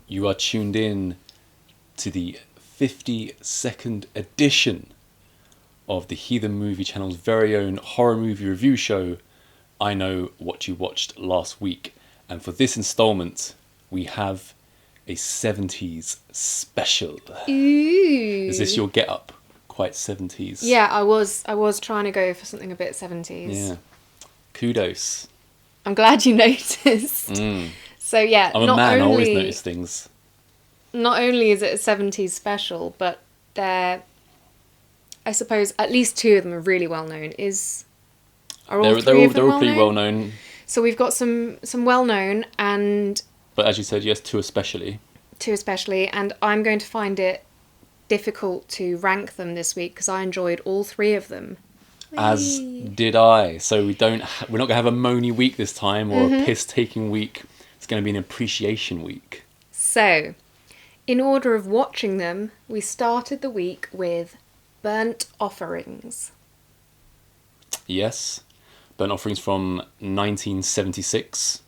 You are tuned in to the 52nd edition of the Heathen Movie Channel's very own horror movie review show, I Know What You Watched Last Week. And for this installment, we have a 70s special. Ooh. Is this your get-up? Quite 70s. Yeah, I was trying to go for something a bit 70s. Yeah. Kudos. I'm glad you noticed. So yeah, I'm a man, I always notice things. Not only is it a 70s special, but I suppose at least two of them are really well known. Are all three of them they're all pretty well known. So we've got some well known and... But as you said, yes, two especially. Two especially, and I'm going to find it difficult to rank them this week because I enjoyed all three of them. As did I. So we're not going to have a moany week this time or a piss-taking week. It's going to be an appreciation week. So, in order of watching them, we started the week with Burnt Offerings. Yes. Burnt Offerings from 1976,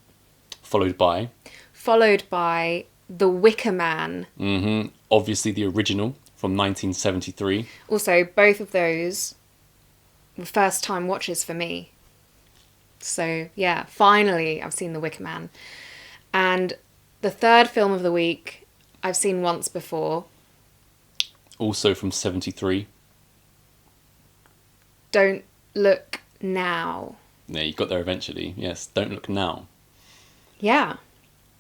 followed by The Wicker Man. Obviously the original from 1973. Also, both of those were first time watches for me. So, yeah, finally I've seen The Wicker Man. And the third film of the week I've seen once before. Also from 73. Don't Look Now. Yeah, you got there eventually. Yes, Don't Look Now. Yeah.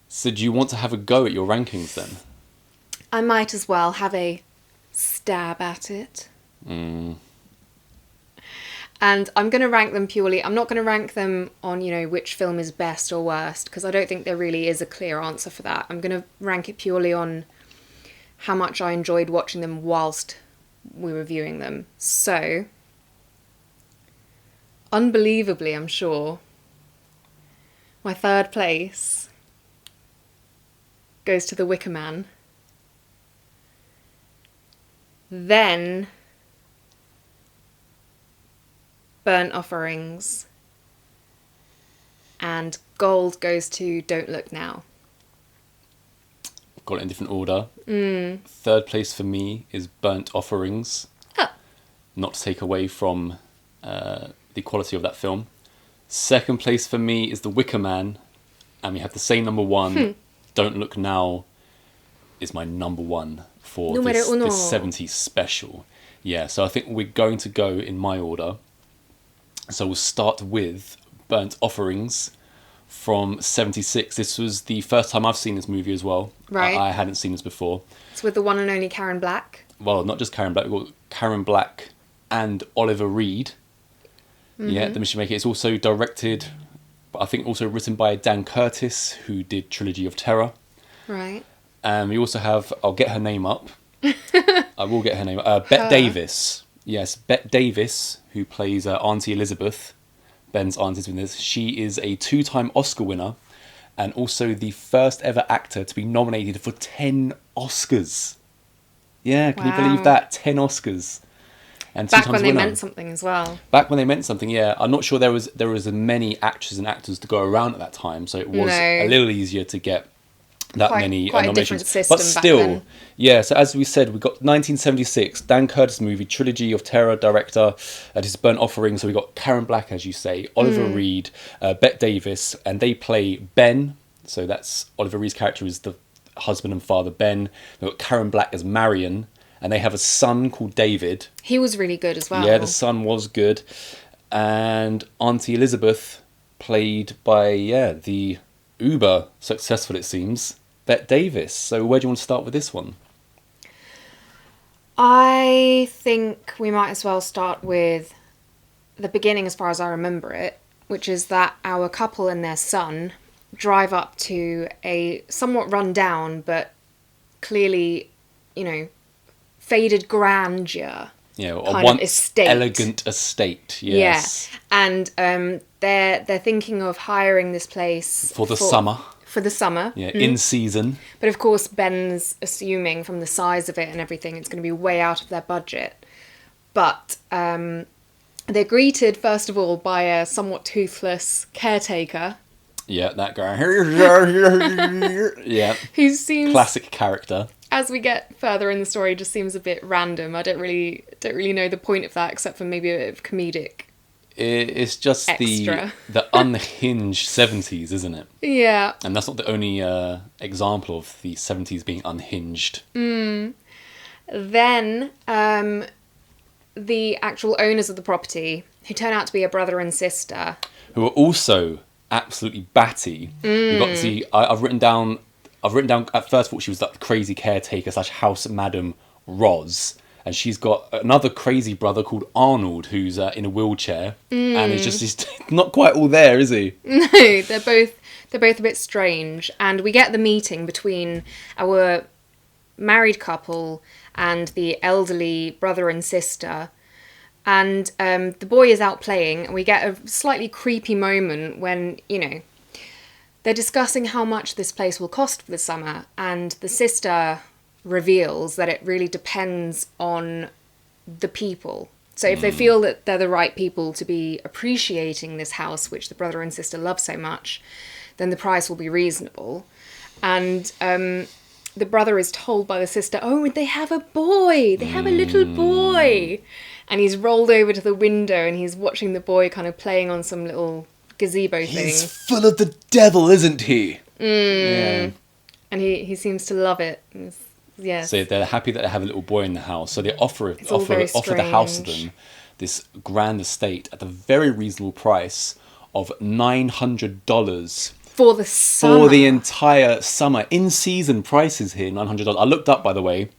So do you want to have a go at your rankings then? I might as well have a stab at it. And I'm going to rank them purely... I'm not going to rank them on, which film is best or worst, because I don't think there really is a clear answer for that. I'm going to rank it purely on how much I enjoyed watching them whilst we were viewing them. So, unbelievably, I'm sure, my third place goes to The Wicker Man. Then... Burnt Offerings, and gold goes to Don't Look Now. Got it in different order. Third place for me is Burnt Offerings. Not to take away from the quality of that film. Second place for me is The Wicker Man, and we have the same number one. Don't Look Now is my number one for this 70s special. Yeah, so I think we're going to go in my order. So we'll start with Burnt Offerings from 76. This was the first time I've seen this movie as well. Right. I hadn't seen this before. It's with the one and only Karen Black. Well, not just Karen Black. We've got Karen Black and Oliver Reed. Yeah, the Mission Maker. It's also directed, but I think also written by Dan Curtis, who did Trilogy of Terror. Right. And we also have, I'll get her name up. I will get her name up. Bette Davis. Yes, Bette Davis, who plays Auntie Elizabeth, Ben's auntie's in this. She is a 2-time Oscar winner and also the first ever actor to be nominated for 10 Oscars. Yeah, can you believe that? 10 Oscars. And back when they meant something as well. Back when they meant something, yeah. I'm not sure there was as many actors and actors to go around at that time, so it was a little easier to get many nominations. But still, yeah, so as we said, we got 1976, Dan Curtis movie, Trilogy of Terror director, this is Burnt Offering, so we got Karen Black, as you say, Oliver Reed, Bette Davis, and they play Ben, so that's Oliver Reed's character is the husband and father, Ben. We've got Karen Black as Marion, and they have a son called David. He was really good as well. Yeah, the son was good. And Auntie Elizabeth, played by, the uber successful, it seems, Bette Davis. So where do you want to start with this one? I think we might as well start with the beginning as far as I remember it, which is that our couple and their son drive up to a somewhat run down but clearly, faded grandeur. Yeah, kind of estate. Elegant estate, yes. Yeah, and they're thinking of hiring this place for the summer. For the summer. Yeah, in season. But of course, Ben's assuming from the size of it and everything, it's going to be way out of their budget. But they're greeted, first of all, by a somewhat toothless caretaker. Yeah, that guy. Yeah. Who seems... Classic character. As we get further in the story, just seems a bit random. I don't really know the point of that, except for maybe a bit of comedic. It's just extra. the unhinged 70s, isn't it? Yeah. And that's not the only example of the 70s being unhinged. Then the actual owners of the property, who turn out to be a brother and sister, who are also absolutely batty. We've got to see. I've written down. At first, thought she was like the crazy caretaker / house madam Roz, and she's got another crazy brother called Arnold, who's in a wheelchair, and he's not quite all there, is he? No, they're both a bit strange, and we get the meeting between our married couple and the elderly brother and sister. And the boy is out playing, and we get a slightly creepy moment when, they're discussing how much this place will cost for the summer, and the sister reveals that it really depends on the people. So if they feel that they're the right people to be appreciating this house, which the brother and sister love so much, then the price will be reasonable. And the brother is told by the sister, oh, they have a boy! They have a little boy! And he's rolled over to the window and he's watching the boy kind of playing on some little gazebo thing. He's full of the devil, isn't he? Yeah. And he seems to love it. Yes. So they're happy that they have a little boy in the house. So they offer the house to them, this grand estate, at the very reasonable price of $900 for the summer. For the entire summer. In-season prices here, $900. I looked up, by the way.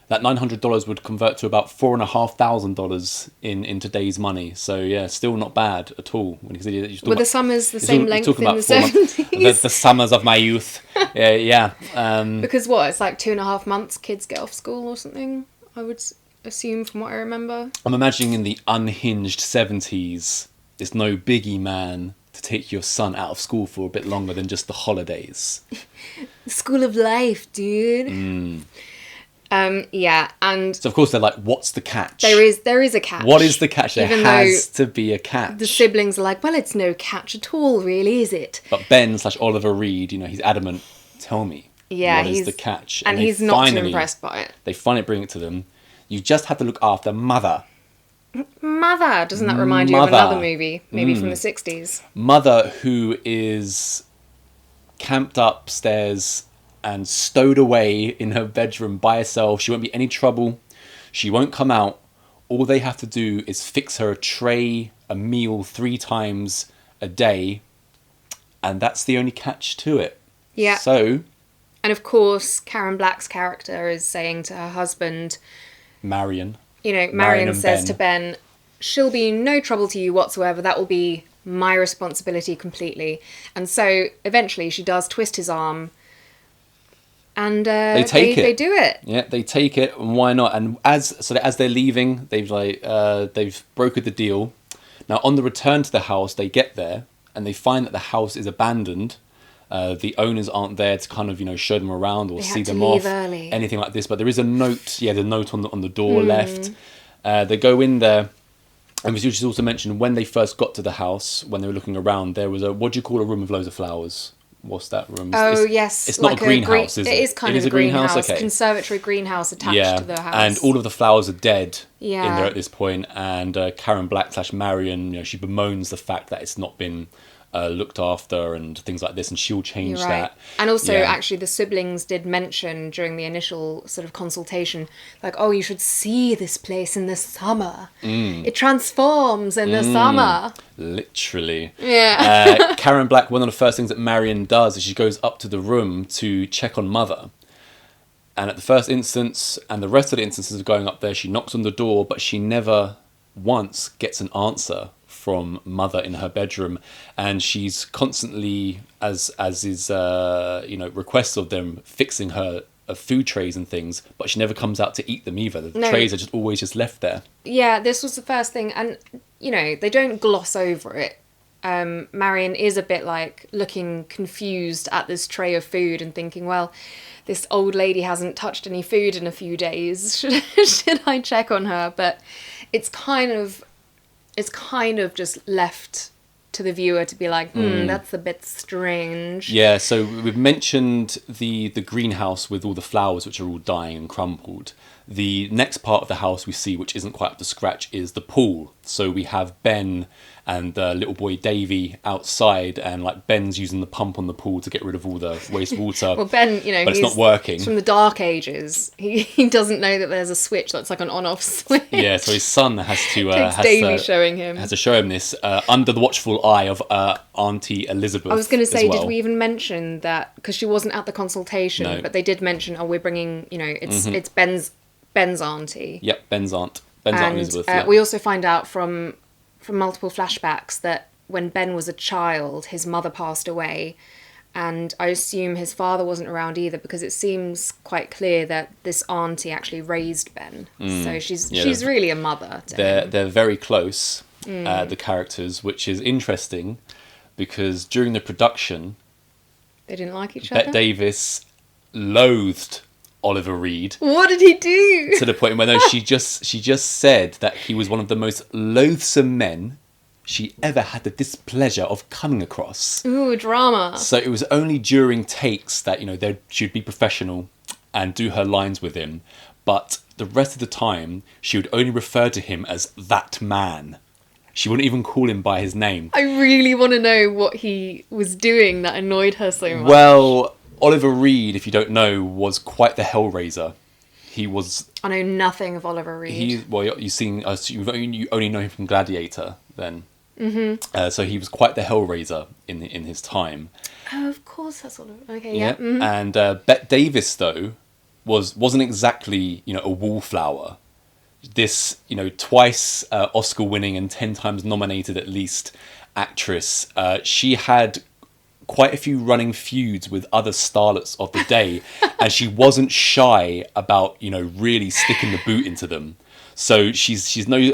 That $900 would convert to about $4,500 in today's money. So yeah, still not bad at all. Were the summers the same length in the 70s? The summers of my youth. Yeah. Because what? It's like 2.5 months kids get off school or something, I would assume, from what I remember. I'm imagining in the unhinged 70s, it's no biggie, man, to take your son out of school for a bit longer than just the holidays. The school of life, dude. Yeah, and so of course they're like, what's the catch? There is a catch. What is the catch? There has to be a catch. The siblings are like, well, it's no catch at all, really, is it? But Ben / Oliver Reed, he's adamant, tell me, what is the catch? And he's not too impressed by it. They finally bring it to them. You just have to look after Mother. Mother! Doesn't that remind you of another movie? Maybe from the 60s. Mother, who is camped upstairs and stowed away in her bedroom by herself. She won't be any trouble. She won't come out. All they have to do is fix her a meal 3 times a day. And that's the only catch to it. Yeah. So... And of course, Karen Black's character is saying to her husband... Marion says to Ben, she'll be no trouble to you whatsoever. That will be my responsibility completely. And so eventually she does twist his arm. And they do it. Yeah, they take it. And why not? And as they're leaving, they've brokered the deal. Now, on the return to the house, they get there and they find that the house is abandoned. The owners aren't there to kind of show them around or see them off, early. Anything like this. But there is a note. Yeah, the note on the door left. They go in there, and we should also mention when they first got to the house, when they were looking around, there was what do you call a room with loads of flowers? What's that room? Yes. It's not like a greenhouse, is it? It is kind of a greenhouse. Okay. Conservatory greenhouse attached to the house. And all of the flowers are dead in Yeah. there at this point. And Karen Black / Marion, she bemoans the fact that it's not been looked after and things like this, and she'll change that. And also, actually, the siblings did mention during the initial sort of consultation, like, oh, you should see this place in the summer. It transforms in the summer. Literally. Yeah. Karen Black, one of the first things that Marion does is she goes up to the room to check on Mother. And at the first instance, and the rest of the instances of going up there, she knocks on the door, but she never once gets an answer from Mother in her bedroom, and she's constantly, as is requests of them, fixing her food trays and things, but she never comes out to eat them either. The trays are always just left there. Yeah, this was the first thing, and they don't gloss over it. Marion is a bit like looking confused at this tray of food and thinking, well, this old lady hasn't touched any food in a few days. Should I check on her? But it's kind of just left to the viewer to be like, that's a bit strange. Yeah, so we've mentioned the greenhouse with all the flowers which are all dying and crumpled. The next part of the house we see, which isn't quite up to scratch, is the pool. So we have Ben and little boy Davy outside, and like Ben's using the pump on the pool to get rid of all the wastewater. Well, Ben, but it's not working. He's from the Dark Ages. He doesn't know that there's a switch that's like an on-off switch. Yeah, so his son has to showing him. Has to show him this under the watchful eye of Auntie Elizabeth. I was going to say, well. Did we even mention that, because she wasn't at the consultation, No. but they did mention, we're bringing, it's Ben's auntie. Yep, Ben's aunt Elizabeth. Yeah. We also find out from multiple flashbacks that when Ben was a child, his mother passed away, and I assume his father wasn't around either, because it seems quite clear that this auntie actually raised Ben. So she's really a mother to him. They're very close, the characters, which is interesting because during the production, they didn't like each other. Bette Davis loathed Oliver Reed. What did he do? To the point where she just said that he was one of the most loathsome men she ever had the displeasure of coming across. Ooh, drama. So it was only during takes that, she'd be professional and do her lines with him. But the rest of the time, she would only refer to him as that man. She wouldn't even call him by his name. I really want to know what he was doing that annoyed her so much. Well, Oliver Reed, if you don't know, was quite the hellraiser. He was... I know nothing of Oliver Reed. You only know him from Gladiator then. Mm-hmm. So he was quite the hellraiser in his time. Oh, of course, that's Oliver. Okay, yeah. Mm-hmm. And Bette Davis, though, wasn't exactly, a wallflower. This, twice Oscar-winning and 10 times nominated at least actress. She had quite a few running feuds with other starlets of the day, and she wasn't shy about really sticking the boot into them. So she's no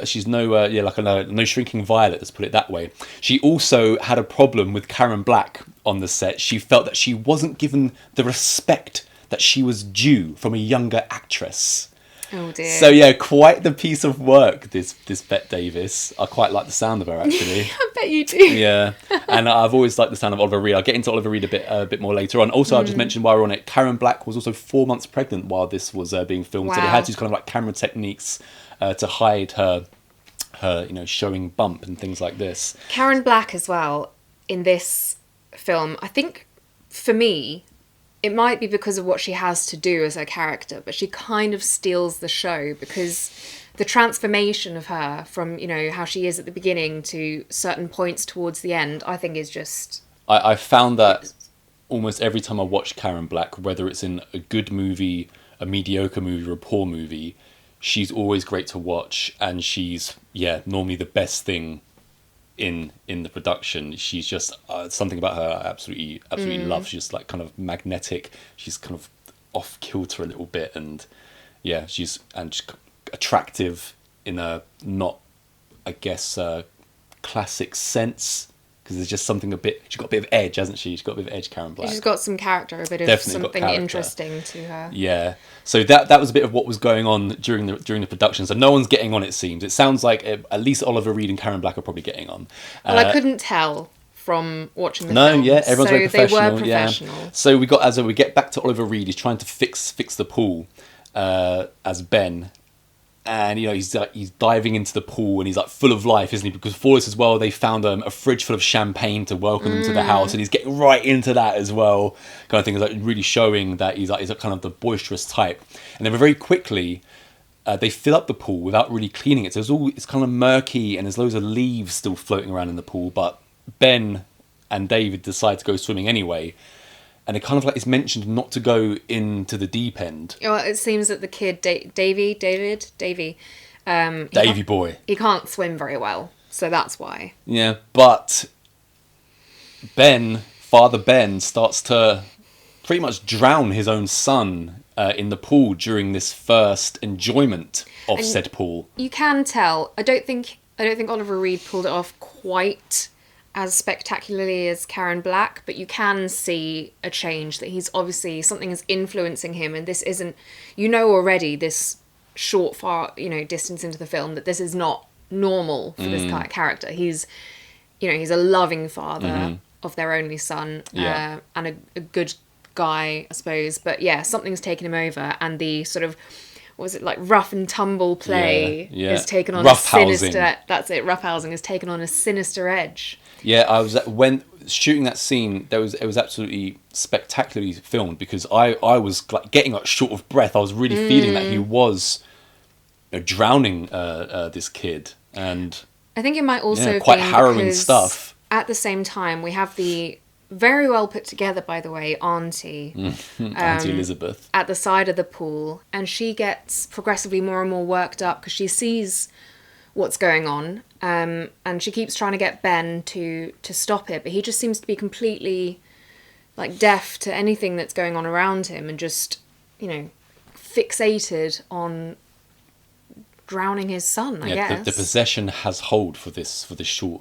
shrinking violet, let's put it that way. She also had a problem with Karen Black on the set. She felt that she wasn't given the respect that she was due from a younger actress. Oh dear. So yeah, quite the piece of work, this Bette Davis. I quite like the sound of her, actually. I bet you do. Yeah, and I've always liked the sound of Oliver Reed. I'll get into Oliver Reed a bit more later on. Also, I'll just mention while we're on it, Karen Black was also 4 months pregnant while this was being filmed. Wow. So they had these kind of like camera techniques to hide her showing bump and things like this. Karen Black as well in this film. I think for me, it might be because of what she has to do as her character, but she kind of steals the show, because the transformation of her from, how she is at the beginning to certain points towards the end, I think is just... I found that almost every time I watch Karen Black, whether it's in a good movie, a mediocre movie, or a poor movie, she's always great to watch, and she's, normally the best thing in the production. She's just something about her I absolutely love. She's like kind of magnetic. She's kind of off kilter a little bit, and she's attractive in a not, I guess, classic sense, because there's just something she's got a bit of edge, hasn't she? She's got a bit of edge, Karen Black. She's got some character, a bit of Definitely something interesting to her. Yeah. So that was a bit of what was going on during the production. So no one's getting on, it seems. It sounds like at least Oliver Reed and Karen Black are probably getting on. Well, I couldn't tell from watching the film. Everyone's very professional. They were professional. Yeah. So we get back to Oliver Reed. He's trying to fix the pool as Ben. And he's diving into the pool, and he's like full of life, isn't he? Because before this as well, they found a fridge full of champagne to welcome them to the house, and he's getting right into that as well. Kind of thing is like really showing that he's a kind of the boisterous type. And then very quickly, they fill up the pool without really cleaning it. So it's kind of murky, and there's loads of leaves still floating around in the pool. But Ben and David decide to go swimming anyway. And it kind of like is mentioned not to go into the deep end. Well, it seems that the kid, Davy boy. He can't swim very well, so that's why. Yeah, but Father Ben starts to pretty much drown his own son in the pool during this first enjoyment of said pool. You can tell. I don't think Oliver Reed pulled it off quite as spectacularly as Karen Black, but you can see a change, that he's obviously, something is influencing him, and this isn't, already this short, far, distance into the film, that this is not normal for this character. He's he's a loving father of their only son, Yeah. and a good guy, I suppose. But yeah, something's taken him over, and the sort of, what was it, like rough and tumble play is taken on a sinister. That's it. Roughhousing is taken on a sinister edge. Yeah, when shooting that scene, it was absolutely spectacularly filmed, because I was like getting like short of breath. I was really feeling that he was drowning this kid, and I think it might also have quite been harrowing because stuff. At the same time, we have the very well put together, by the way, Auntie. Auntie Elizabeth. At the side of the pool, and she gets progressively more and more worked up because she sees what's going on, and she keeps trying to get Ben to stop it, but he just seems to be completely like deaf to anything that's going on around him, and just fixated on drowning his son. I guess the possession has hold for this short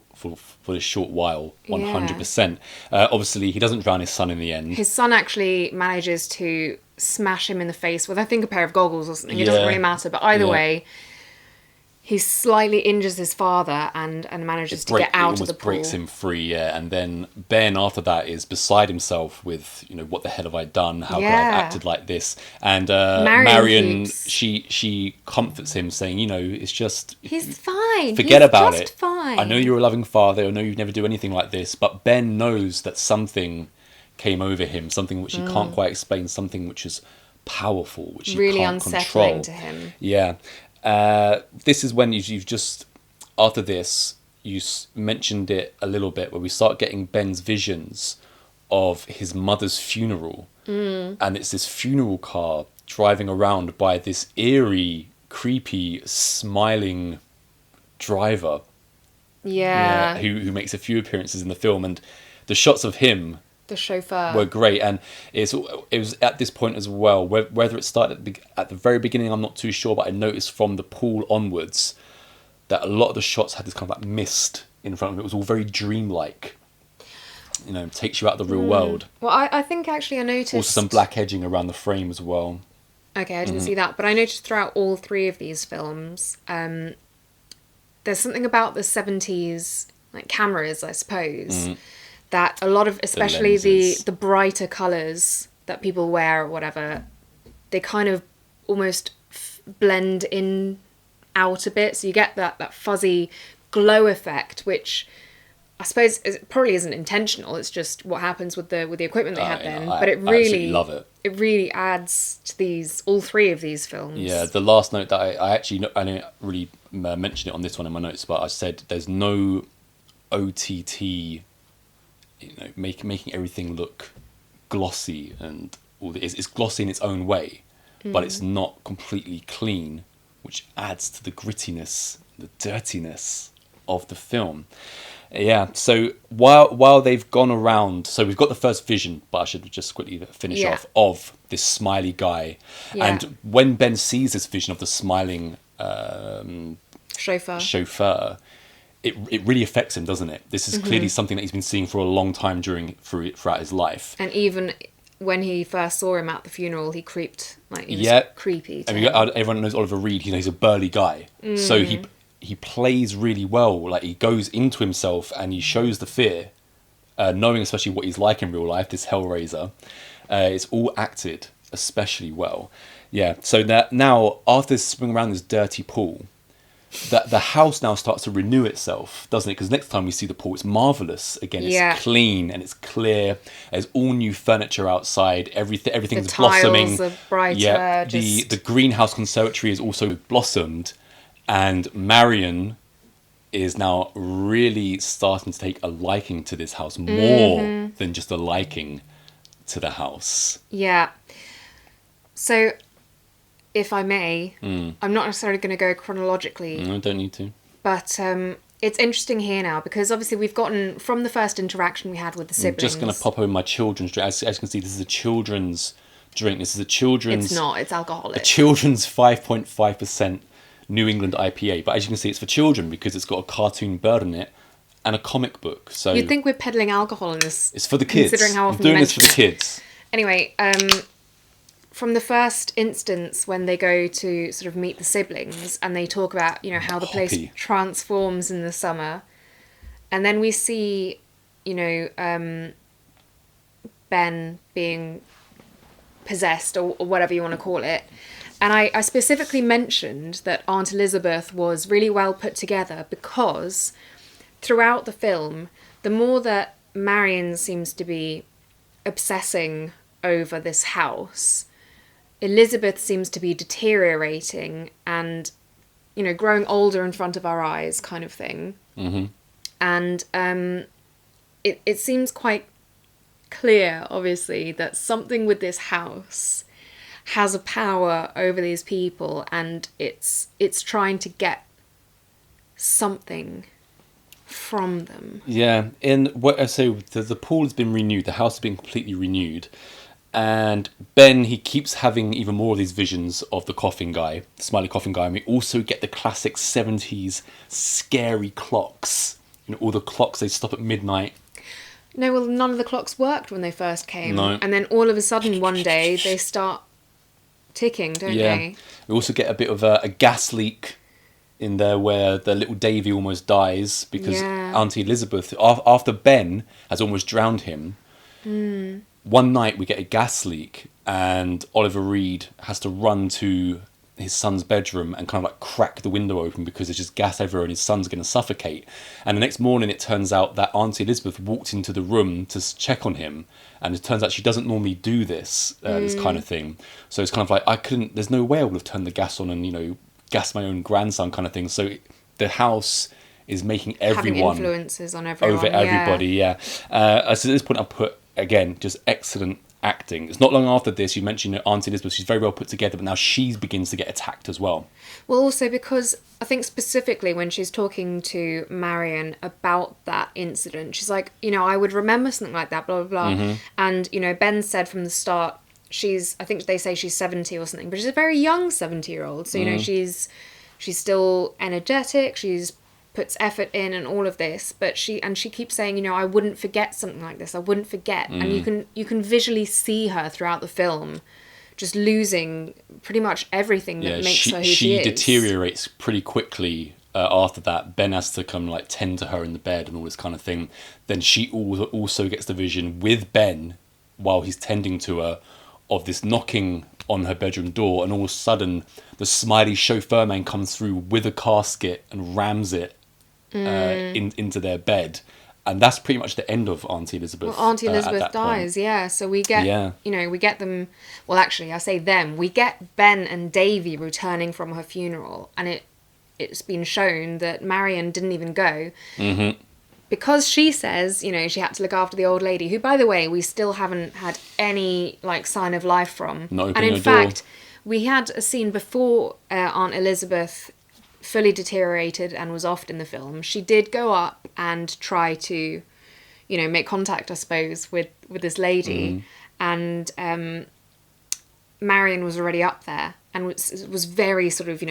while, 100%. Obviously, he doesn't drown his son in the end. His son actually manages to smash him in the face with, I think, a pair of goggles or something. It doesn't really matter, but either way, he slightly injures his father and manages to get out of the pool. It almost breaks him free, and then Ben, after that, is beside himself with, what the hell have I done? How could I have acted like this? And Marion, she comforts him, saying, it's just... He's fine. Forget about it. Fine. I know you're a loving father. I know you'd never do anything like this. But Ben knows that something came over him, something which he can't quite explain, something which is powerful, which he really can't unsettling control. To him. Yeah. This is when you've just, after this, you mentioned it a little bit, where we start getting Ben's visions of his mother's funeral. And it's this funeral car driving around by this eerie, creepy, smiling driver. Yeah. Who makes a few appearances in the film, and the shots of him, the chauffeur, were great. And it was at this point as well, whether it started at the very beginning, I'm not too sure, but I noticed from the pool onwards that a lot of the shots had this kind of like mist in front of it. It was all very dreamlike. Takes you out of the real world. Well, I think actually I noticed... Also some black edging around the frame as well. Okay, I didn't see that. But I noticed throughout all three of these films, there's something about the 70s like cameras, I suppose, that a lot of, especially the brighter colours that people wear or whatever, they kind of almost blend in out a bit. So you get that fuzzy glow effect, which... I suppose it probably isn't intentional. It's just what happens with the equipment they had then. But I absolutely love it. It really adds to all three of these films. Yeah, the last note that I didn't really mention it on this one in my notes, but I said there's no OTT, making everything look glossy and all. It's glossy in its own way, but it's not completely clean, which adds to the grittiness, the dirtiness of the film. Yeah, so while they've gone around, so we've got the first vision, but I should just quickly finish off, of this smiley guy. Yeah. And when Ben sees this vision of the smiling chauffeur, it really affects him, doesn't it? This is clearly something that he's been seeing for a long time throughout his life. And even when he first saw him at the funeral, he creeped, he was creepy. Everyone knows Oliver Reed, he's a burly guy. So he plays really well. Like, he goes into himself and he shows the fear, knowing especially what he's like in real life, this Hellraiser. It's all acted especially well. Yeah, so that now, after swinging around this dirty pool, the house now starts to renew itself, doesn't it? Because next time we see the pool, it's marvellous. Again, it's clean and it's clear. There's all new furniture outside. Everything's the blossoming. Tiles are brighter. Yeah, the greenhouse conservatory is also blossomed. And Marion is now really starting to take a liking to this house, more than just a liking to the house. Yeah. So, if I may, I'm not necessarily going to go chronologically. No, don't need to. But it's interesting here now, because obviously we've gotten, from the first interaction we had with the siblings... I'm just going to pop over my children's drink. As you can see, this is a children's drink. This is a children's... It's not, it's alcoholic. A children's 5.5% New England IPA, but as you can see, it's for children because it's got a cartoon bird in it and a comic book. So you'd think we're peddling alcohol in this. It's for the kids. Considering how often I'm doing this for the kids. Anyway, from the first instance when they go to sort of meet the siblings and they talk about how the place transforms in the summer, And then we see, Ben being possessed or whatever you want to call it. And I specifically mentioned that Aunt Elizabeth was really well put together because throughout the film, the more that Marion seems to be obsessing over this house, Elizabeth seems to be deteriorating and, growing older in front of our eyes kind of thing. Mm-hmm. And it seems quite clear, obviously, that something with this house has a power over these people, and it's trying to get something from them. Yeah, so the pool has been renewed, the house has been completely renewed, and Ben, he keeps having even more of these visions of the coffin guy, the smiley coffin guy, and we also get the classic 70s scary clocks. All the clocks, they stop at midnight. No, well, none of the clocks worked when they first came. No. And then all of a sudden, one day, they start ticking, don't they? We also get a bit of a gas leak in there where the little Davy almost dies because Auntie Elizabeth, after Ben has almost drowned him, one night we get a gas leak and Oliver Reed has to run to his son's bedroom and kind of like crack the window open because there's just gas everywhere and his son's going to suffocate. And the next morning it turns out that Auntie Elizabeth walked into the room to check on him, and it turns out she doesn't normally do this kind of thing. So it's kind of like, there's no way I would have turned the gas on and gas my own grandson kind of thing. So the house is making everyone having influences on everyone over everybody. So at this point I'll put, again, just excellent acting. It's not long after this, you mentioned Auntie Elizabeth, she's very well put together, but now she begins to get attacked as well. Well, also because I think specifically when she's talking to Marion about that incident, she's like, I would remember something like that, blah, blah, blah. Mm-hmm. And, Ben said from the start, I think they say she's 70 or something, but she's a very young 70-year-old. So, she's still energetic, she's puts effort in and all of this, but she keeps saying, I wouldn't forget something like this. I wouldn't forget. And you can visually see her throughout the film just losing pretty much everything that makes her who she is. She deteriorates pretty quickly after that. Ben has to come tend to her in the bed and all this kind of thing. Then she also gets the vision with Ben while he's tending to her of this knocking on her bedroom door, and all of a sudden the smiley chauffeur man comes through with a casket and rams it into their bed, and that's pretty much the end of Auntie Elizabeth. Well, Auntie Elizabeth dies, so we get we get them. Well, actually, I say them. We get Ben and Davy returning from her funeral, and it's been shown that Marion didn't even go because she says she had to look after the old lady, who, by the way, we still haven't had any sign of life from. And in fact, we had a scene before Aunt Elizabeth fully deteriorated and was off in the film. She did go up and try to, make contact, I suppose, with this lady, and Marion was already up there and was very sort of,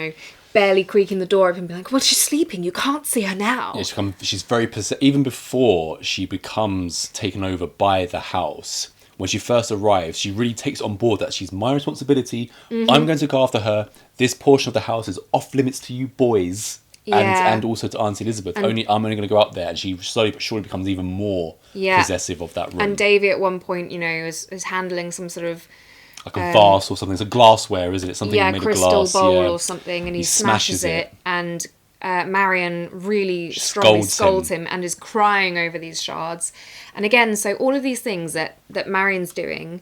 barely creaking the door open, being like, well, she's sleeping, you can't see her now. Yeah, she's very even before she becomes taken over by the house. When she first arrives, she really takes on board that she's my responsibility. I'm going to look after her. This portion of the house is off limits to you boys, and also to Auntie Elizabeth. I'm only going to go up there, and she slowly but surely becomes even more possessive of that room. And Davy at one point, is handling some sort of like a vase or something. It's a glassware, isn't it? Something made of glass. Crystal bowl or something, and he smashes it. And Marion really strongly scolds him and is crying over these shards. And again, so all of these things that Marion's doing,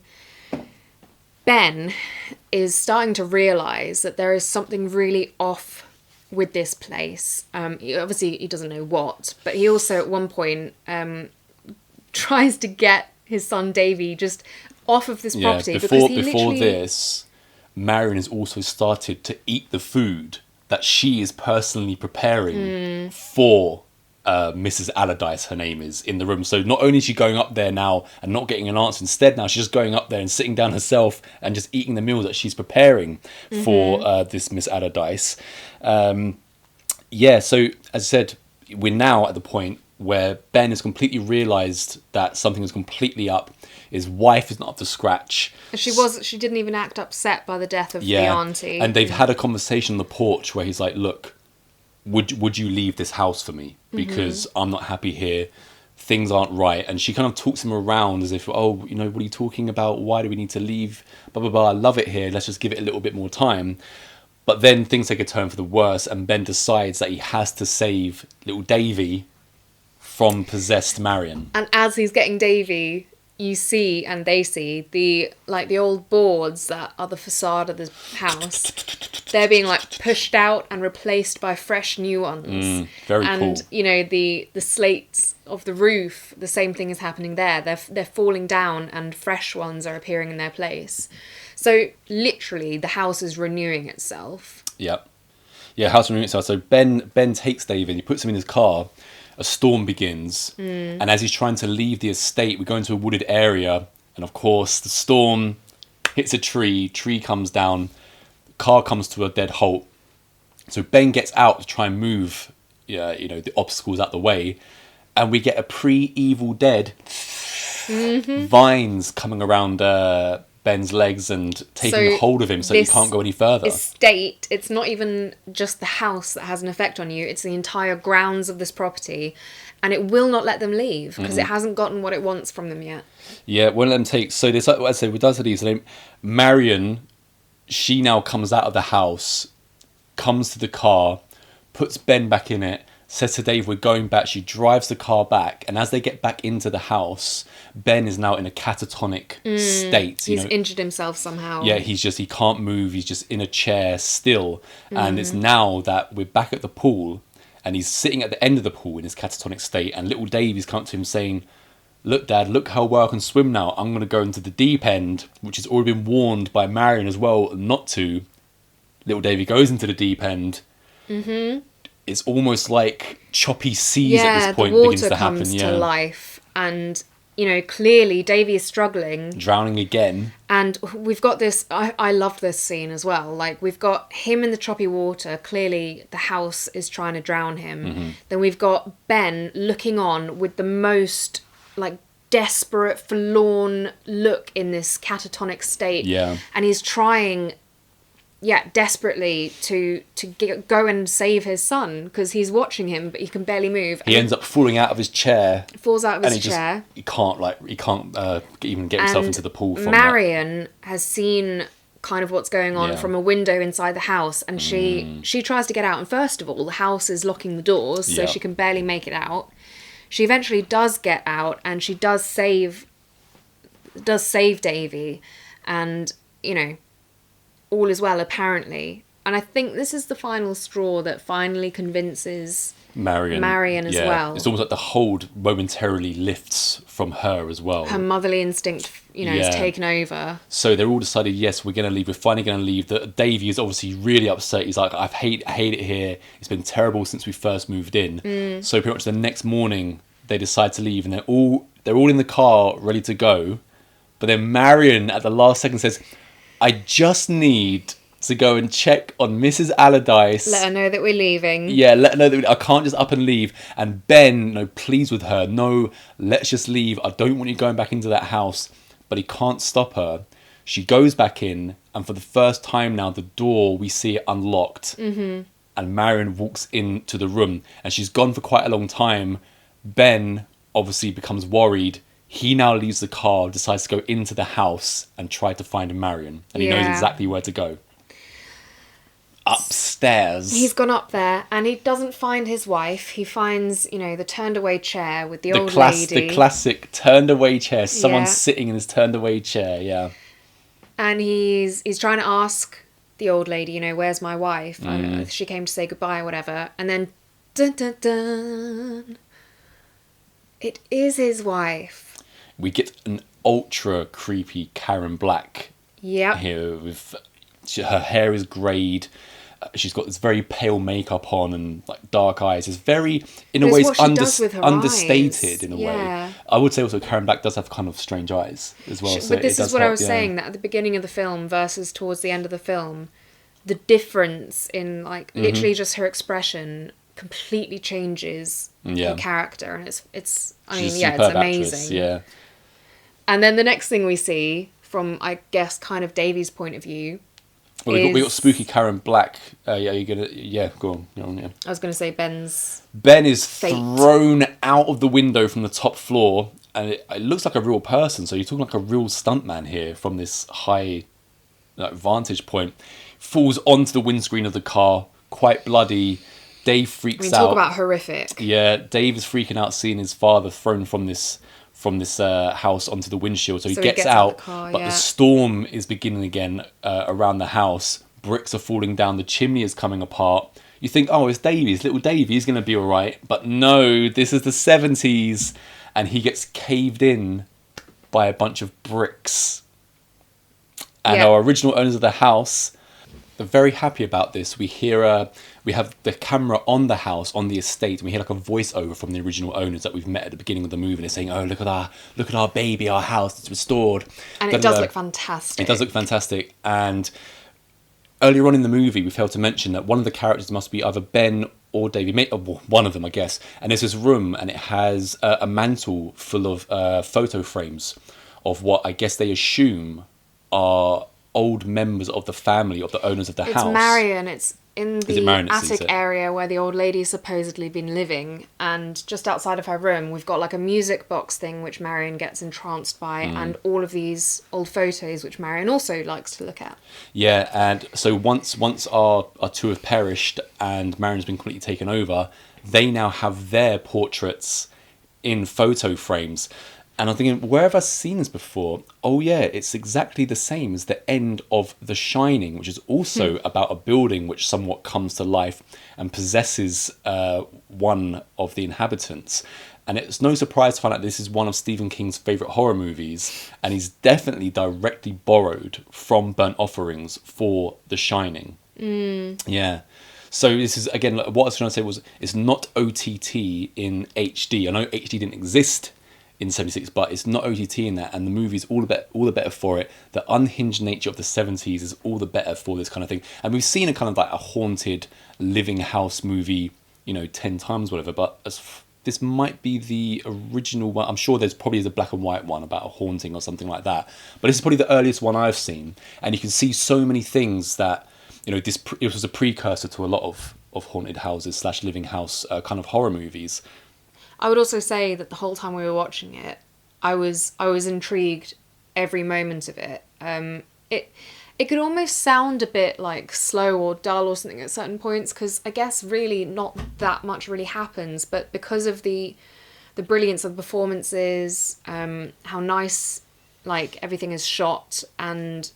Ben is starting to realise that there is something really off with this place. Obviously, he doesn't know what, but he also at one point tries to get his son Davy just off of this property. Before this, Marion has also started to eat the food that she is personally preparing for Mrs. Allardyce, her name is, in the room. So not only is she going up there now and not getting an answer, instead now she's just going up there and sitting down herself and just eating the meal that she's preparing for this Miss Allardyce. So as I said, we're now at the point where Ben has completely realised that something is completely up. His wife is not up to scratch. She didn't even act upset by the death of the auntie. And they've had a conversation on the porch where he's like, look, would you leave this house for me? Because I'm not happy here. Things aren't right. And she kind of talks him around as if, oh, you know, what are you talking about? Why do we need to leave? Blah, blah, blah. I love it here. Let's just give it a little bit more time. But then things take a turn for the worse, and Ben decides that he has to save little Davy from possessed Marion. And as he's getting Davy, you see, and they see, the old boards that are the facade of the house, they're being like pushed out and replaced by fresh new ones. Very cool. And, you know, the slates of the roof, the same thing is happening there. They're falling down and fresh ones are appearing in their place. So literally the house is renewing itself. Yep. Yeah, house renewing itself. So Ben takes David, he puts him in his car. A storm begins, and as he's trying to leave the estate, we go into a wooded area, and of course the storm hits a tree comes down, the car comes to a dead halt. So Ben gets out to try and move the obstacles out the way, and we get a pre-Evil Dead vines coming around Ben's legs and taking hold of him so he can't go any further. Estate, it's not even just the house that has an effect on you, it's the entire grounds of this property, and it will not let them leave because it hasn't gotten what it wants from them yet. Yeah, it won't let them take. So this, like I said, with these, Marion, she now comes out of the house, comes to the car, puts Ben back in it, says to Dave, we're going back. She drives the car back, and as they get back into the house, Ben is now in a catatonic state. He's injured himself somehow. Yeah, he can't move. He's just in a chair still. And it's now that we're back at the pool, and he's sitting at the end of the pool in his catatonic state, and little Dave is coming to him saying, look, Dad, look how well I can swim now. I'm going to go into the deep end, which has already been warned by Marion as well not to. Little Davey goes into the deep end. It's almost like choppy seas at this point begins to happen. The water comes to life, and you know clearly Davy is struggling, drowning again. And we've got this. I love this scene as well. Like we've got him in the choppy water. Clearly, the house is trying to drown him. Then we've got Ben looking on with the most like desperate, forlorn look in this catatonic state. Yeah, and he's trying. Desperately to go and save his son because he's watching him, but he can barely move. He ends up falling out of his chair. Falls out of his chair. He can't even get himself into the pool. From Marion has seen kind of what's going on from a window inside the house, and she tries to get out. And first of all, the house is locking the doors, so she can barely make it out. She eventually does get out, and she does save Davy, and you know. All is well, apparently. And I think this is the final straw that finally convinces Marion as well. It's almost like the hold momentarily lifts from her as well. Her motherly instinct, is taken over. So they're all decided, yes, we're going to leave. We're finally going to leave. Davey is obviously really upset. He's like, I hate it here. It's been terrible since we first moved in. So pretty much the next morning, they decide to leave. And they're all in the car, ready to go. But then Marion, at the last second, says... I just need to go and check on Mrs. Allardyce. Let her know that we're leaving. Yeah, let her know that I can't just up and leave. And Ben, pleads with her. No, let's just leave. I don't want you going back into that house. But he can't stop her. She goes back in. And for the first time now, the door, we see it unlocked. And Marion walks into the room. And she's gone for quite a long time. Ben obviously becomes worried. He now leaves the car, decides to go into the house and try to find Marion. And he knows exactly where to go. Upstairs. He's gone up there and he doesn't find his wife. He finds, the turned away chair with the old lady. The classic turned away chair. Someone sitting in his turned away chair, yeah. And he's trying to ask the old lady, where's my wife? I don't know, she came to say goodbye or whatever. And then, dun dun dun, it is his wife. We get an ultra creepy Karen Black here. With her hair is greyed. She's got this very pale makeup on and dark eyes. It's very, in a way, it's understated in a way. I would say also Karen Black does have kind of strange eyes as well. But this is what I was saying, that at the beginning of the film versus towards the end of the film, the difference in literally just her expression completely changes her character, and it's amazing. Actress, yeah. And then the next thing we see from, I guess, kind of Davy's point of view, Well, we got spooky Karen Black. Go on. Yeah. I was going to say Ben's. Ben is fate. thrown out of the window from the top floor, and it looks like a real person. So you're talking like a real stuntman here from this high vantage point. Falls onto the windscreen of the car, quite bloody. Dave freaks out. Talk about horrific. Yeah, Dave is freaking out seeing his father thrown from this house onto the windshield. So he gets out, the car, but the storm is beginning again around the house. Bricks are falling down. The chimney is coming apart. You think, oh, it's Davey, it's little Davey. He's going to be all right. But no, this is the 70s, and he gets caved in by a bunch of bricks. And our original owners of the house, they're very happy about this. We have the camera on the house, on the estate, and we hear like a voiceover from the original owners that we've met at the beginning of the movie. And they're saying, "Oh, look at our baby, our house, it's restored." And it does look fantastic. It does look fantastic. And earlier on in the movie, we failed to mention that one of the characters must be either Ben or Davey, one of them, I guess. And there's this room, and it has a mantle full of photo frames of what I guess they assume are old members of the family of the owners of the house. It's Marion. It's in the attic area where the old lady's supposedly been living, and just outside of her room we've got like a music box thing which Marion gets entranced by, and all of these old photos which Marion also likes to look at. Yeah, and so once our two have perished and Marion's been completely taken over, they now have their portraits in photo frames. And I'm thinking, where have I seen this before? Oh yeah, it's exactly the same as the end of The Shining, which is also about a building which somewhat comes to life and possesses one of the inhabitants. And it's no surprise to find out this is one of Stephen King's favourite horror movies, and he's definitely directly borrowed from Burnt Offerings for The Shining. Yeah. So this is, again, what I was trying to say was, it's not OTT in HD. I know HD didn't exist in 76, but it's not OTT in that, and the movie's all the better for it. The unhinged nature of the 70s is all the better for this kind of thing. And we've seen a kind of like a haunted living house movie, 10 times, whatever, but this might be the original one. I'm sure there's probably a black and white one about a haunting or something like that, but this is probably the earliest one I've seen, and you can see so many things that, it was a precursor to a lot of haunted houses / living house kind of horror movies. I would also say that the whole time we were watching it, I was intrigued every moment of it. It could almost sound a bit like slow or dull or something at certain points, because I guess really not that much really happens, but because of the brilliance of the performances, how nice everything is shot, and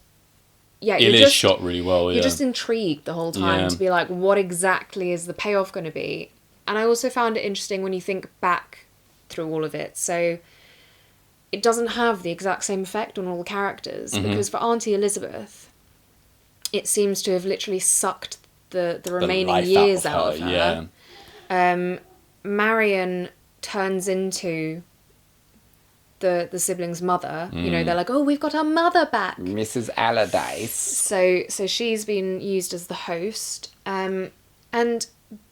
yeah, it is shot really well. You're just intrigued the whole time to be like, what exactly is the payoff going to be? And I also found it interesting when you think back through all of it. So it doesn't have the exact same effect on all the characters, because for Auntie Elizabeth, it seems to have literally sucked the remaining years out of her. Yeah. Marion turns into the siblings' mother. They're like, oh, we've got our mother back, Mrs. Allardyce. So she's been used as the host. And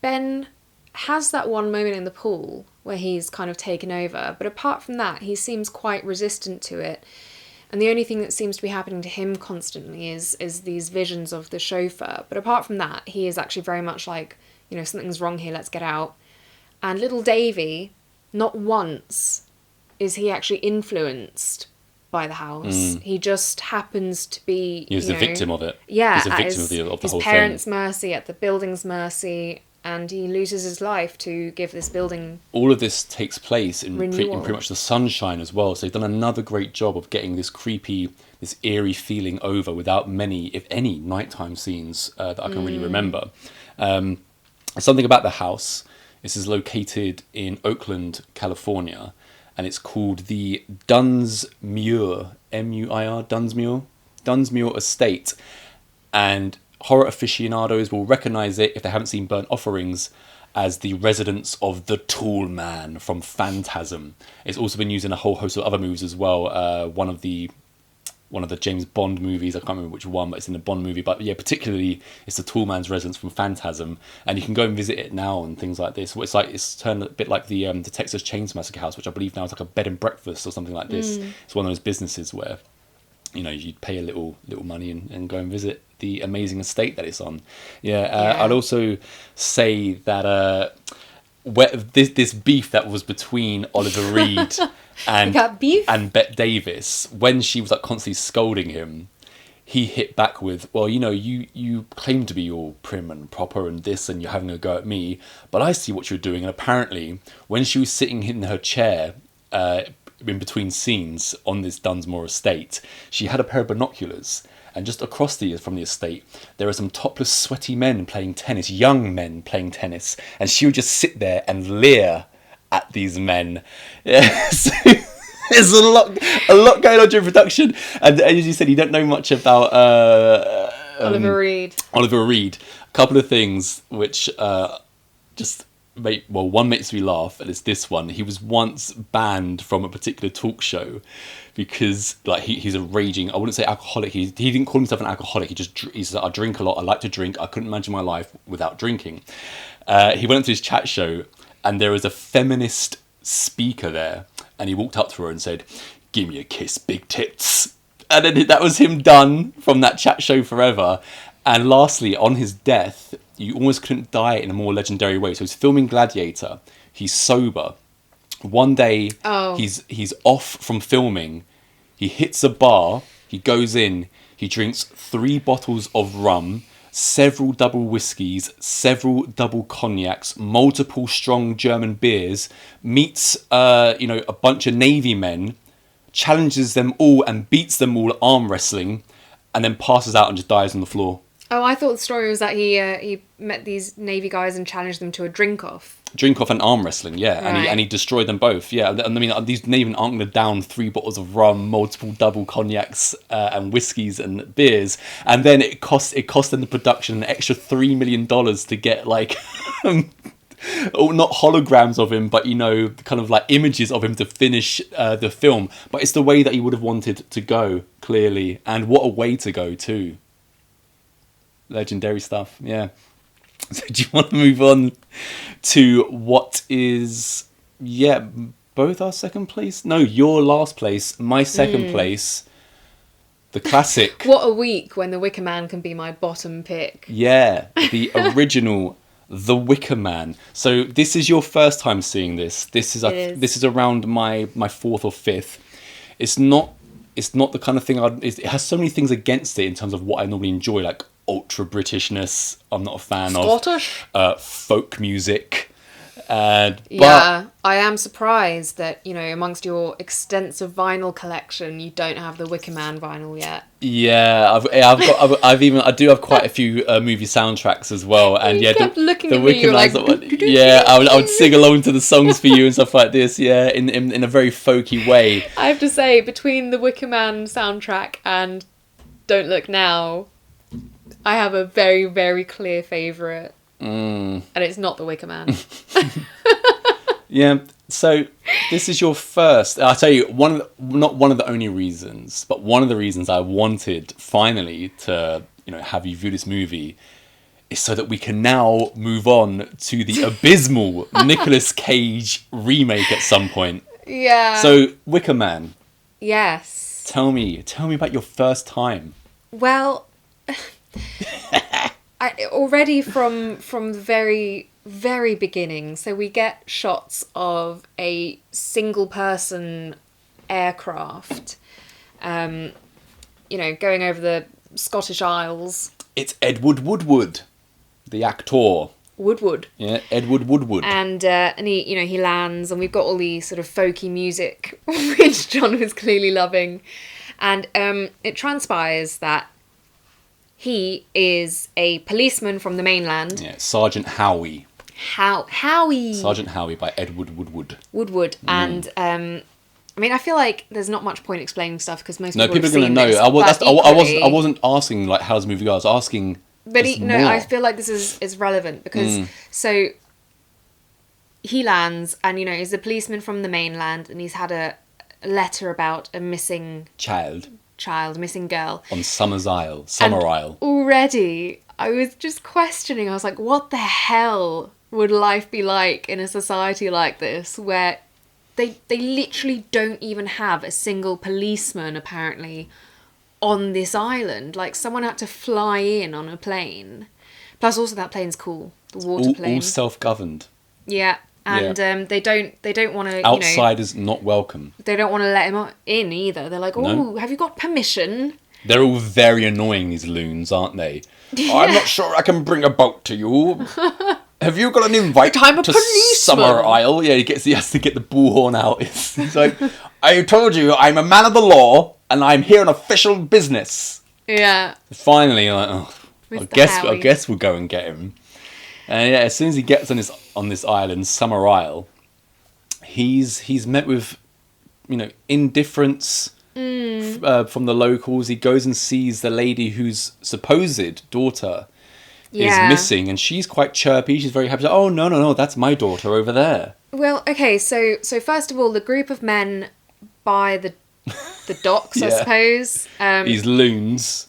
Ben has that one moment in the pool where he's kind of taken over, but apart from that, he seems quite resistant to it. And the only thing that seems to be happening to him constantly is these visions of the chauffeur. But apart from that, he is actually very much like, something's wrong here, let's get out. And little Davy, not once is he actually influenced by the house. He just happens to be... He's the victim of it. Yeah. He's a victim of the whole thing. His parents' mercy, at the building's mercy, and he loses his life to give this building all of this takes place in pretty much the sunshine as well. So they've done another great job of getting this creepy, this eerie feeling over without many, if any, nighttime scenes that I can really remember. Something about the house. This is located in Oakland, California, and it's called the Dunsmuir, M-U-I-R, Dunsmuir Estate. And horror aficionados will recognise it, if they haven't seen Burnt Offerings, as the residence of the Tool Man from Phantasm. It's also been used in a whole host of other movies as well. One of the James Bond movies, I can't remember which one, but it's in a Bond movie. But yeah, particularly it's the Tool Man's residence from Phantasm, and you can go and visit it now and things like this. It's turned a bit like the Texas Chainsaw Massacre house, which I believe now is like a bed and breakfast or something like this. It's one of those businesses where you'd pay a little money and go and visit the amazing estate that it's on. Yeah, Yeah. I'd also say that this beef that was between Oliver Reed and got beef? and Bette Davis, when she was like constantly scolding him, he hit back with, well, you claim to be all prim and proper and this, and you're having a go at me, but I see what you're doing. And apparently, when she was sitting in her chair in between scenes on this Dunsmore estate, she had a pair of binoculars. And just across from the estate, there are some topless, sweaty men playing tennis, young men playing tennis. And she would just sit there and leer at these men. Yeah, so there's a lot going on during production. And as you said, you don't know much about Oliver Reed. Oliver Reed. A couple of things which just one makes me laugh, and it's this one. He was once banned from a particular talk show because like he's a raging, I wouldn't say alcoholic, he didn't call himself an alcoholic, he said, I drink a lot, I like to drink, I couldn't imagine my life without drinking. He went to his chat show and there was a feminist speaker there, and he walked up to her and said, "Give me a kiss, big tits." And then that was him done from that chat show forever. And lastly, on his death, you almost couldn't die in a more legendary way. So he's filming Gladiator. He's sober. One day, he's off from filming. He hits a bar. He goes in. He drinks 3 bottles of rum, several double whiskies, several double cognacs, multiple strong German beers, meets a bunch of Navy men, challenges them all and beats them all at arm wrestling, and then passes out and just dies on the floor. Oh, I thought the story was that he met these Navy guys and challenged them to a drink-off. Drink-off and arm wrestling, yeah. Right. And he destroyed them both, yeah. And I mean, these Navy aren't going to down 3 bottles of rum, multiple double cognacs and whiskies and beers. And then it cost them the production an extra $3 million to get, like... not holograms of him, but kind of like images of him to finish the film. But it's the way that he would have wanted to go, clearly. And what a way to go, too. Legendary stuff, yeah. So do you want to move on to what is, both our second place? No, your last place, my second place, the classic. What a week when The Wicker Man can be my bottom pick. Yeah, the original The Wicker Man. So this is your first time seeing this. This is around my 4th or 5th. It's not the kind of thing it has so many things against it in terms of what I normally enjoy, like ultra Britishness. I'm not a fan Scottish? of folk music. But I am surprised that, amongst your extensive vinyl collection, you don't have the Wicker Man vinyl yet. Yeah, I do have quite a few movie soundtracks as well, and you kept looking the at Wicker me, you're Man's like, yeah, I would sing along to the songs for you and stuff like this, yeah, in a very folky way. I have to say, between the Wicker Man soundtrack and Don't Look Now, I have a very, very clear favourite. And it's not the Wicker Man. Yeah, so this is your first. I'll tell you, not one of the only reasons, but one of the reasons I wanted finally to have you view this movie is so that we can now move on to the abysmal Nicolas Cage remake at some point. Yeah. So Wicker Man. Yes. Tell me about your first time. Well, already from the very, very beginning, so we get shots of a single person aircraft, going over the Scottish Isles. It's Edward Woodward, the actor. Woodward. Yeah, Edward Woodward. And he lands, and we've got all the sort of folky music, which John was clearly loving. And it transpires that he is a policeman from the mainland. Yeah, Sergeant Howie. Howie. Sergeant Howie by Edward Woodward. And I feel like there's not much point explaining stuff because most people people have are going to know. I wasn't asking like how's the movie go. I was asking. But I feel like this is relevant because so he lands and he's a policeman from the mainland and he's had a letter about a missing missing girl on Summer Isle. Already, I was just questioning. I was like, what the hell would life be like in a society like this where they literally don't even have a single policeman apparently on this island. Like, someone had to fly in on a plane. Plus, also, that plane's cool. The water plane. All self-governed. Yeah. And they don't want to, Outsiders not welcome. They don't want to let him in either. They're like, oh, have you got permission? They're all very annoying, these loons, aren't they? Yeah. I'm not sure I can bring a boat to you. Have you got an invite to Summer Isle? Yeah, he has to get the bullhorn out. It's like, I told you, I'm a man of the law, and I'm here on official business. Yeah. Finally, like, I guess we'll go and get him. And yeah, as soon as he gets on this island, Summer Isle, he's met with, indifference from the locals. He goes and sees the lady whose supposed daughter is missing, and she's quite chirpy. She's very happy. Oh, no, that's my daughter over there. Well, okay, so first of all, the group of men by the docks, I suppose. These loons.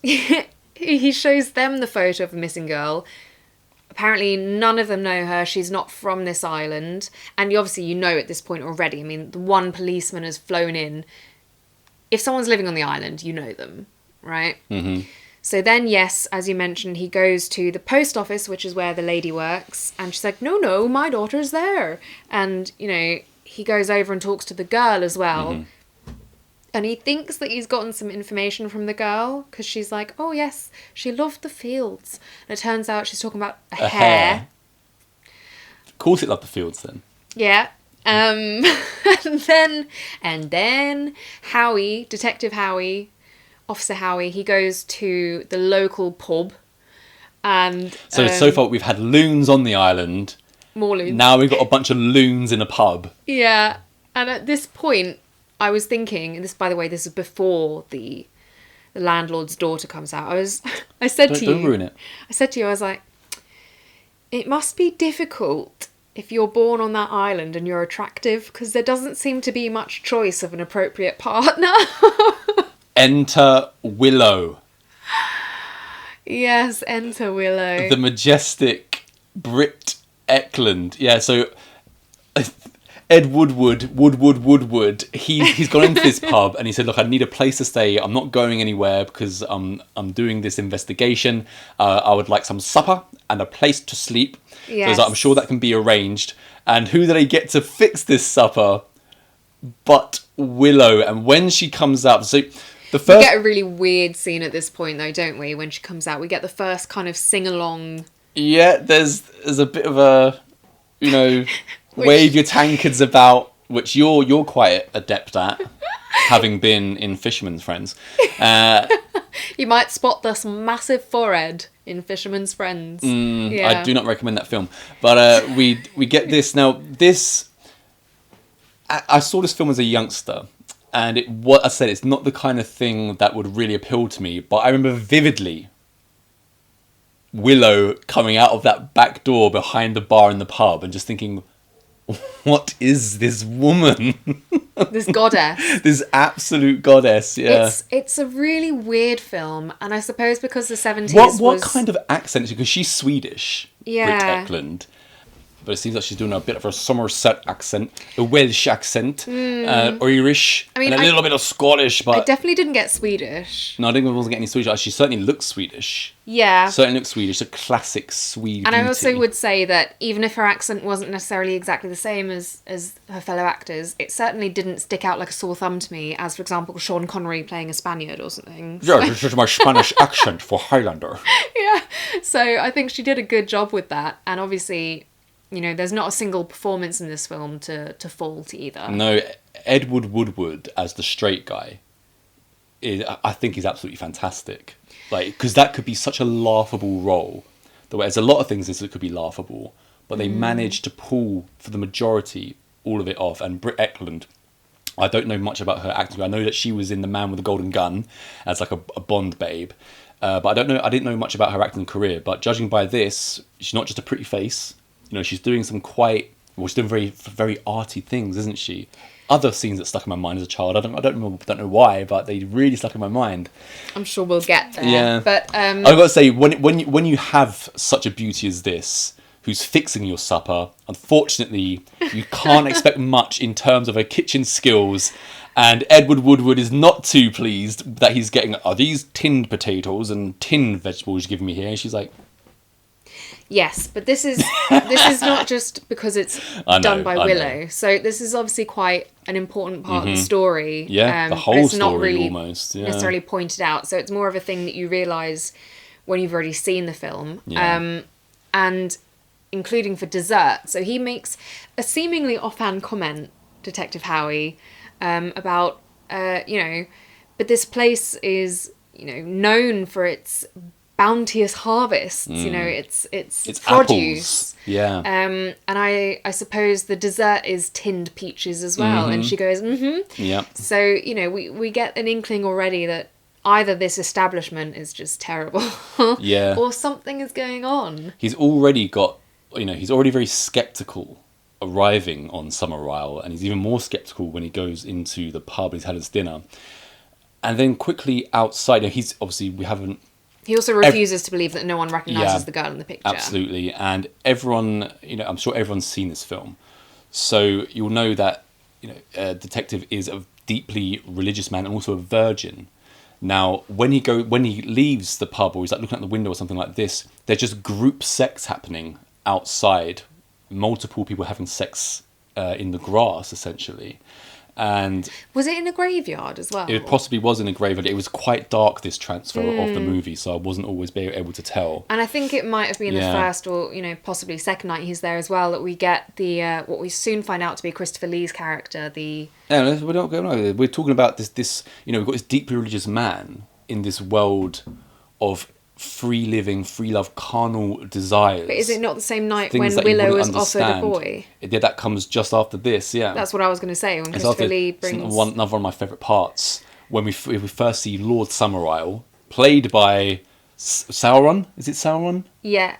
He shows them the photo of the missing girl. Apparently, none of them know her. She's not from this island. And obviously, at this point already. I mean, the one policeman has flown in. If someone's living on the island, you know them, right? Mm-hmm. So then, yes, as you mentioned, he goes to the post office, which is where the lady works. And she's like, no, my daughter's there. And, he goes over and talks to the girl as well. Mm-hmm. And he thinks that he's gotten some information from the girl, because she's like, oh, yes, she loved the fields. And it turns out she's talking about a hare. Of course it loved the fields, then. Yeah. And then Howie, Detective Howie, Officer Howie, he goes to the local pub. And so far we've had loons on the island. More loons. Now we've got a bunch of loons in a pub. Yeah. And at this point, I was thinking, and this, by the way, this is before the landlord's daughter comes out. I said to you, don't ruin it. I said to you, I was like, it must be difficult if you're born on that island and you're attractive, because there doesn't seem to be much choice of an appropriate partner. Enter Willow. Yes, enter Willow. The majestic Britt Eklund. Yeah, so Ed Woodward, he's gone into this pub and he said, look, I need a place to stay. I'm not going anywhere because I'm doing this investigation. I would like some supper and a place to sleep. Yes. So he's like, I'm sure that can be arranged. And who do they get to fix this supper but Willow? And when she comes up, so the first... We get a really weird scene at this point though, don't we? When she comes out, we get the first kind of sing-along. Yeah, there's a bit of a, wave your tankards about, which you're quite adept at, having been in Fisherman's Friends. You might spot this massive forehead in Fisherman's Friends. I do not recommend that film. But we get this. Now, I saw this film as a youngster, and what I said, it's not the kind of thing that would really appeal to me, but I remember vividly Willow coming out of that back door behind the bar in the pub and just thinking, what is this woman? This goddess. This absolute goddess, yeah. It's a really weird film, and I suppose because the 70s What kind of accent is she? Because she's Swedish, yeah. Britt Eklund. But it seems like she's doing a bit of a Somerset accent, a Welsh accent, Irish, and a little bit of Scottish. But I definitely didn't get Swedish. No, I didn't get any Swedish. She certainly looks Swedish. Yeah. Certainly looks Swedish. A classic Swede. And beauty. I also would say that even if her accent wasn't necessarily exactly the same as her fellow actors, it certainly didn't stick out like a sore thumb to me as, for example, Sean Connery playing a Spaniard or something. Yeah, this is my Spanish accent for Highlander. Yeah. So I think she did a good job with that. And obviously, there's not a single performance in this film to fault either. No, Edward Woodward as the straight guy, I think he's absolutely fantastic. Because that could be such a laughable role. There's a lot of things that could be laughable, but they managed to pull, for the majority, all of it off. And Britt Eklund, I don't know much about her acting. I know that she was in The Man with the Golden Gun as like a Bond babe. But I didn't know much about her acting career. But judging by this, she's not just a pretty face. She's doing some she's doing very, very arty things, isn't she? Other scenes that stuck in my mind as a child, I don't know why, but they really stuck in my mind. I'm sure we'll get there. Yeah. But I've got to say, when you have such a beauty as this, who's fixing your supper, unfortunately, you can't expect much in terms of her kitchen skills And Edward Woodward is not too pleased that he's getting, are these tinned potatoes and tinned vegetables you're giving me here? And she's like... Yes, but this is not just because it's done by Willow. So this is obviously quite an important part of the story. Yeah, the whole it's story not really almost. Yeah. necessarily pointed out. So it's more of a thing that you realise when you've already seen the film. Yeah. And including for dessert. So he makes a seemingly offhand comment, Detective Howie, about, but this place is, known for its bounteous harvests, it's produce. Apples. Yeah. And I suppose the dessert is tinned peaches as well. And she goes, Yeah. So, we get an inkling already that either this establishment is just terrible Yeah. or something is going on. He's already got, he's already very sceptical arriving on Summerisle, and he's even more sceptical when he goes into the pub, he's had his dinner. And then quickly outside, he's obviously, He also refuses to believe that no one recognises the girl in the picture. Absolutely. And everyone, I'm sure everyone's seen this film. So you'll know that, a detective is a deeply religious man and also a virgin. Now, when he leaves the pub, or he's like looking out the window or something like this, there's just group sex happening outside. Multiple people having sex in the grass, essentially. And was it in a graveyard as well? It possibly was in a graveyard. It was quite dark, this transfer of the movie, so I wasn't always able to tell. And I think it might have been the first or, possibly second night he's there as well, that we get the what we soon find out to be Christopher Lee's character, the... Yeah, we're not going on. We're talking about this, we've got this deeply religious man in this world of free living, free love, carnal desires. But is it not the same night when Willow was offered a boy? Yeah, that comes just after this, yeah. That's what I was going to say, when Christopher Lee brings... Another one of my favourite parts, when we first see Lord Summerisle, played by Sauron. Is it Sauron? Yeah.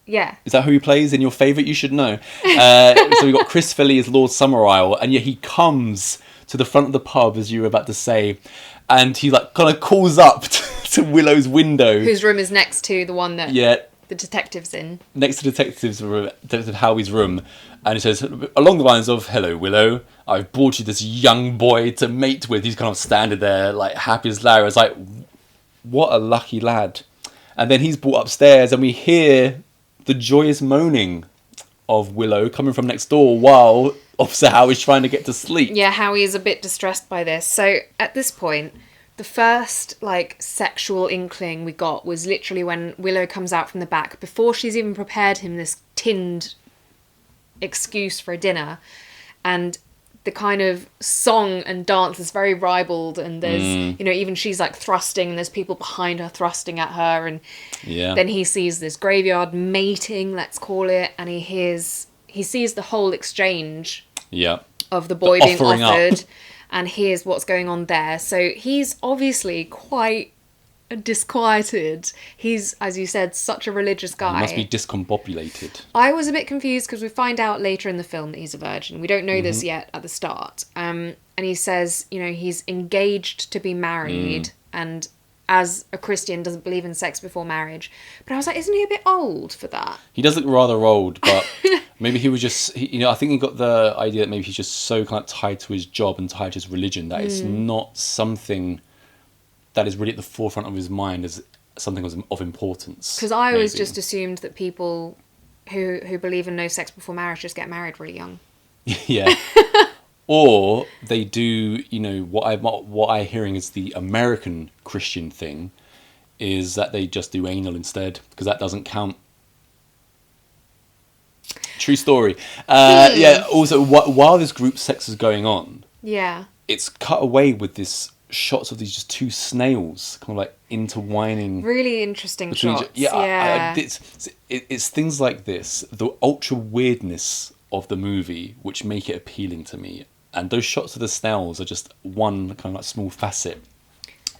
Yeah. Is that who he plays in your favourite? You should know. So we've got Christopher Lee as Lord Summerisle, and he comes to the front of the pub, as you were about to say, and he kind of calls up to Willow's window. Whose room is next to the one that the detective's in. Next to Detective Howie's room. And he says, along the lines of, "Hello, Willow, I've brought you this young boy to mate with." He's kind of standing there, happy as Larry. I was like, what a lucky lad. And then he's brought upstairs, and we hear the joyous moaning of Willow coming from next door while Officer Howie's trying to get to sleep. Yeah, Howie is a bit distressed by this. So at this point, the first sexual inkling we got was literally when Willow comes out from the back, before she's even prepared him this tinned excuse for a dinner, and the kind of song and dance is very ribald, and there's even she's thrusting, and there's people behind her thrusting at her, and then he sees this graveyard mating, let's call it, and he sees the whole exchange of the boy being offered and hears what's going on there. So he's obviously quite disquieted. He's, as you said, such a religious guy. He must be discombobulated. I was a bit confused because we find out later in the film that he's a virgin. We don't know this yet at the start. And he says, he's engaged to be married, and as a Christian doesn't believe in sex before marriage. But I was like, isn't he a bit old for that? He does look rather old, but maybe he was just, I think he got the idea that maybe he's just so kind of tied to his job and tied to his religion that it's not something that is really at the forefront of his mind as something of importance. Because I always just assumed that people who believe in no sex before marriage just get married really young. Yeah. Or they do, what I'm hearing is the American Christian thing is that they just do anal instead, because that doesn't count. True story. Yeah. Also, while this group sex is going on, it's cut away with this shots of these just two snails kind of intertwining. Really interesting shots. It's things like this, the ultra weirdness of the movie, which make it appealing to me. And those shots of the snails are just one kind of small facet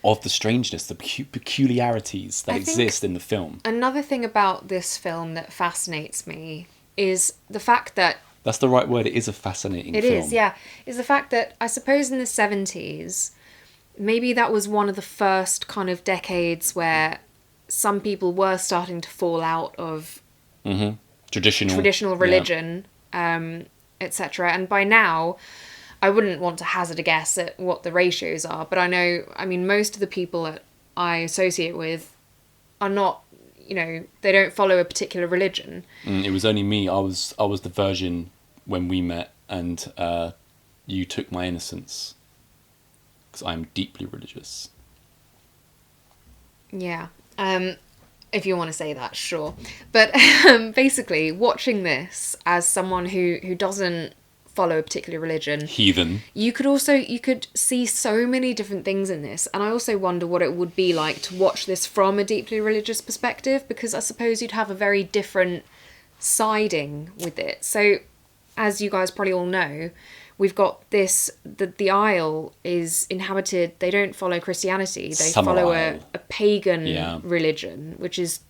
of the strangeness, the peculiarities that exist in the film. Another thing about this film that fascinates me is the fact that... That's the right word, it is a fascinating film. It is, yeah. Is the fact that, I suppose in the 70s, maybe that was one of the first kind of decades where some people were starting to fall out of traditional religion, etc. And by now, I wouldn't want to hazard a guess at what the ratios are, but most of the people that I associate with are not, they don't follow a particular religion. It was only me. I was the virgin when we met, and you took my innocence, because I am deeply religious. Yeah. If you want to say that, sure. But basically, watching this as someone who doesn't follow a particular religion, heathen, you could see so many different things in this. And I also wonder what it would be like to watch this from a deeply religious perspective, because I suppose you'd have a very different siding with it. So, as you guys probably all know, we've got this, the Isle is inhabited, they don't follow Christianity, they follow a pagan religion, which is,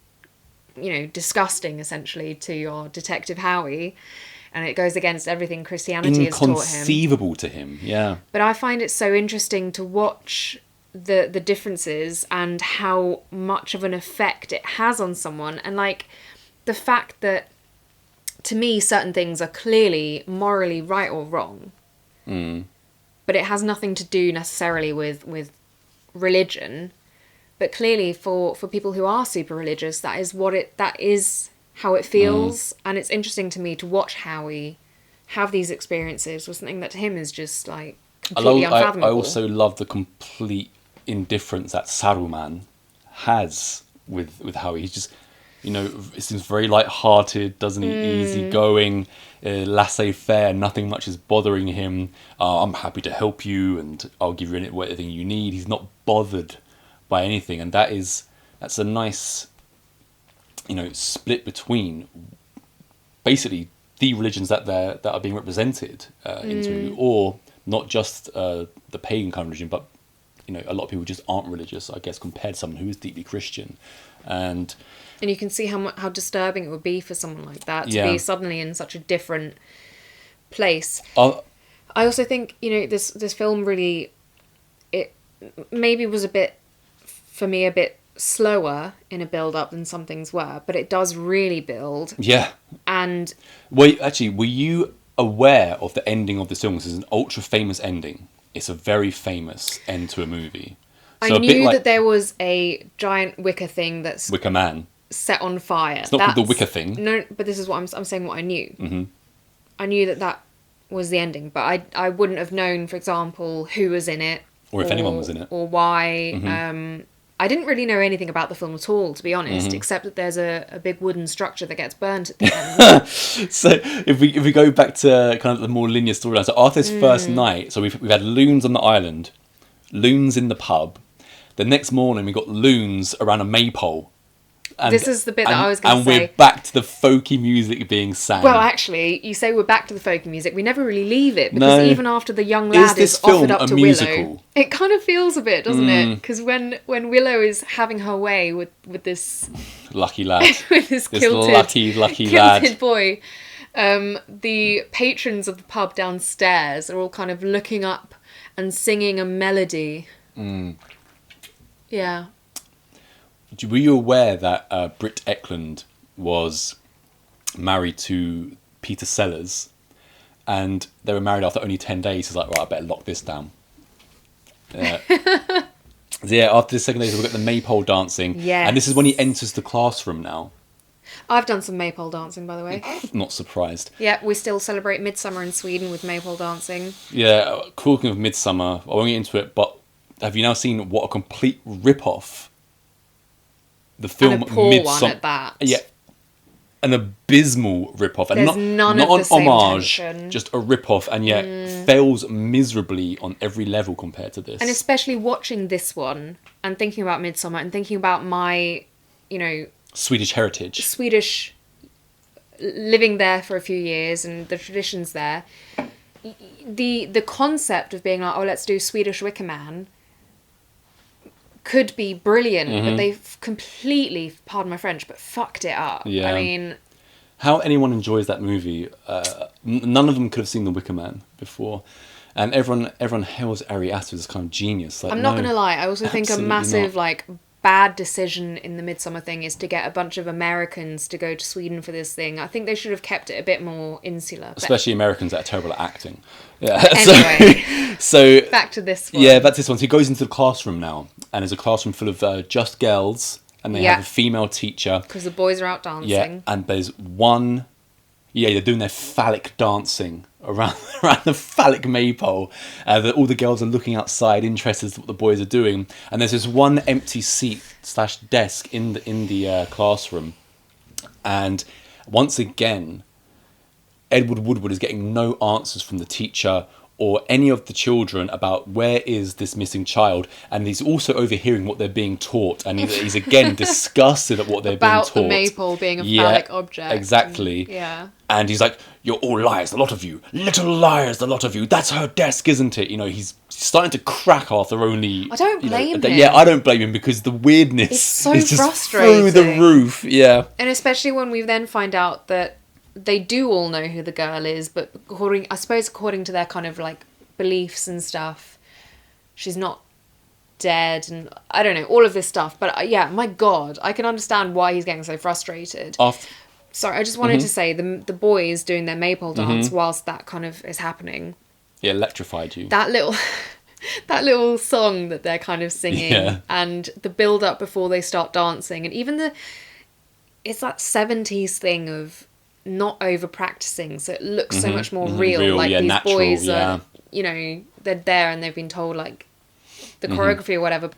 disgusting essentially to your Detective Howie. And it goes against everything Christianity has taught him. Inconceivable to him, yeah. But I find it so interesting to watch the differences and how much of an effect it has on someone. And, the fact that, to me, certain things are clearly morally right or wrong. But it has nothing to do necessarily with religion. But clearly for people who are super religious, that is how it feels. And it's interesting to me to watch Howie have these experiences with something that to him is just completely unfathomable. I also love the complete indifference that Saruman has with Howie. He's just, it seems very light-hearted, doesn't he? Easygoing, laissez-faire, nothing much is bothering him. I'm happy to help you, and I'll give you anything you need. He's not bothered by anything, and that's a nice, split between basically the religions that are being represented in this movie, or not just the pagan kind of religion, but a lot of people just aren't religious, I guess, compared to someone who is deeply Christian, and you can see how disturbing it would be for someone like that to be suddenly in such a different place. I also think this film really, it maybe was a bit slower in a build-up than some things were, but it does really build. Yeah. And were you aware of the ending of this film? This is an ultra famous ending. It's a very famous end to a movie. So I knew that there was a giant wicker thing that's Wicker Man set on fire. It's not called the Wicker thing. No, but this is what I'm saying. What I knew. Mm-hmm. I knew that was the ending, but I wouldn't have known, for example, who was in it, or if anyone was in it, or why. Mm-hmm. I didn't really know anything about the film at all, to be honest, except that there's a big wooden structure that gets burnt at the end. So if we go back to kind of the more linear storyline, so after this first night, so we've had loons on the island, loons in the pub. The next morning we got loons around a maypole. And, this is the bit that I was going to say. And we're back to the folky music being sang. Well, actually, you say we're back to the folky music. We never really leave it, because even after the young lad is offered up to Willow, it kind of feels a bit, doesn't it? Because when Willow is having her way with this lucky lad, with this kilted lad boy, the patrons of the pub downstairs are all kind of looking up and singing a melody. Yeah. Were you aware that Britt Ekland was married to Peter Sellers, and they were married after only 10 days? He's like, right, I better lock this down. So after the second day, we've got the maypole dancing. Yes. And this is when he enters the classroom now. I've done some maypole dancing, by the way. Not surprised. Yeah, we still celebrate Midsummer in Sweden with maypole dancing. Yeah, talking of Midsummer, I won't get into it, but have you now seen what a complete rip-off the film and a poor Midsummer, one at that. Yeah, an abysmal rip-off, and There's not of an the same homage, tension. just a rip-off, and yet fails miserably on every level compared to this. And especially watching this one and thinking about Midsummer and thinking about my, Swedish heritage, living there for a few years and the traditions there. The concept of being like, oh, let's do Swedish Wicker Man could be brilliant, but they've completely, pardon my French, but fucked it up. Yeah. I mean, how anyone enjoys that movie, none of them could have seen The Wicker Man before, and everyone hails Ari Aster as kind of genius. Like, I'm not going to lie, I also think a massive, bad decision in the Midsummer thing is to get a bunch of Americans to go to Sweden for this thing. I think they should have kept it a bit more insular. Especially Americans that are terrible at acting. Yeah. Anyway, so back to this one. Yeah, back to this one. So he goes into the classroom now, and there's a classroom full of just girls, and they have a female teacher. Because the boys are out dancing. Yeah, and there's one... Yeah, they're doing their phallic dancing around the phallic maypole. All the girls are looking outside, interested in what the boys are doing. And there's this one empty seat / desk in the classroom. And once again, Edward Woodward is getting no answers from the teacher or any of the children about where is this missing child, and he's also overhearing what they're being taught, and he's again disgusted at what they're being taught. About the maypole being a phallic object. Exactly. And he's like, "You're all liars, the lot of you. Little liars, the lot of you. That's her desk, isn't it?" You know, he's starting to crack after only... I don't blame him. Yeah, I don't blame him, because the weirdness is just frustrating. through the roof. Yeah. And especially when we then find out that they do all know who the girl is, but according to their kind of like beliefs and stuff, she's not dead, and I don't know, all of this stuff. But yeah, my God, I can understand why he's getting so frustrated. Sorry, I just wanted to say the boys doing their maypole dance whilst that kind of is happening. Yeah, electrified you. That little song that they're kind of singing, and the build up before they start dancing, and even it's that 70s thing of not over practicing, so it looks so much more real. Like these natural, boys are, you know, they're there and they've been told like the choreography or whatever.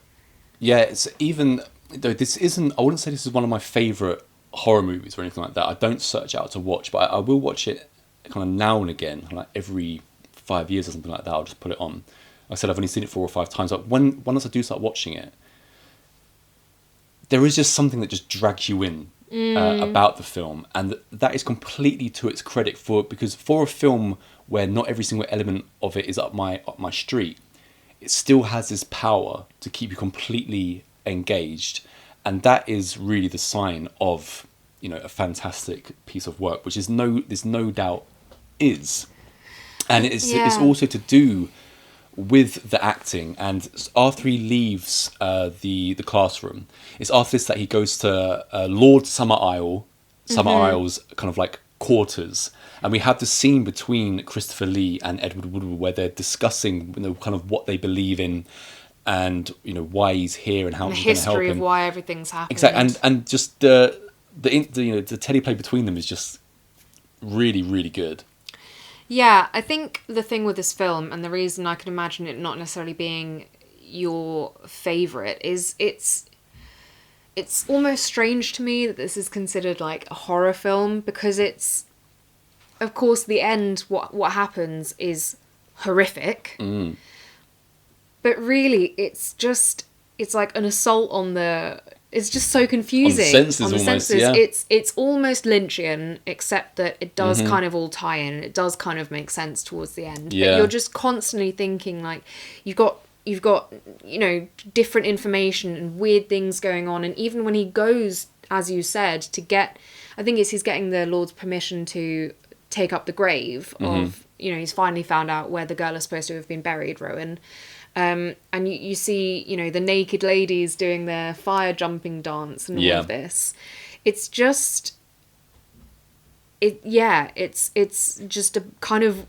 Yeah, it's even though this isn't, I wouldn't say this is one of my favourite horror movies or anything like that. I don't search out to watch, but I will watch it kind of now and again, like every 5 years or something like that. I'll just put it on. Like I said, I've only seen it 4 or 5 times. But once I do start watching it, there is just something that just drags you in. About the film, and that is completely to its credit, because for a film where not every single element of it is up my street, it still has this power to keep you completely engaged, and that is really the sign of, you know, a fantastic piece of work, which there's no doubt is, and it's also to do with the acting. And after he leaves the classroom, it's after this that he goes to Lord Summerisle's kind of like quarters, and we have the scene between Christopher Lee and Edward Woodward where they're discussing, you know, kind of what they believe in, and, you know, why he's here and how he's going to help him. The history of why everything's happened. Exactly, and just the teddy play between them is just really, really good. Yeah, I think the thing with this film, and the reason I can imagine it not necessarily being your favourite, is it's almost strange to me that this is considered like a horror film, because it's, of course, the end, what happens is horrific, but really it's like an assault on the... It's just so confusing. On the senses. Yeah. It's almost Lynchian, except that it does kind of all tie in, and it does kind of make sense towards the end. Yeah. But you're just constantly thinking, like, you've got, you know, different information and weird things going on. And even when he goes, as you said, to get... I think he's getting the Lord's permission to take up the grave of... You know, he's finally found out where the girl is supposed to have been buried, Rowan. And you see, you know, the naked ladies doing their fire jumping dance and all of this. It's just... It's just a kind of...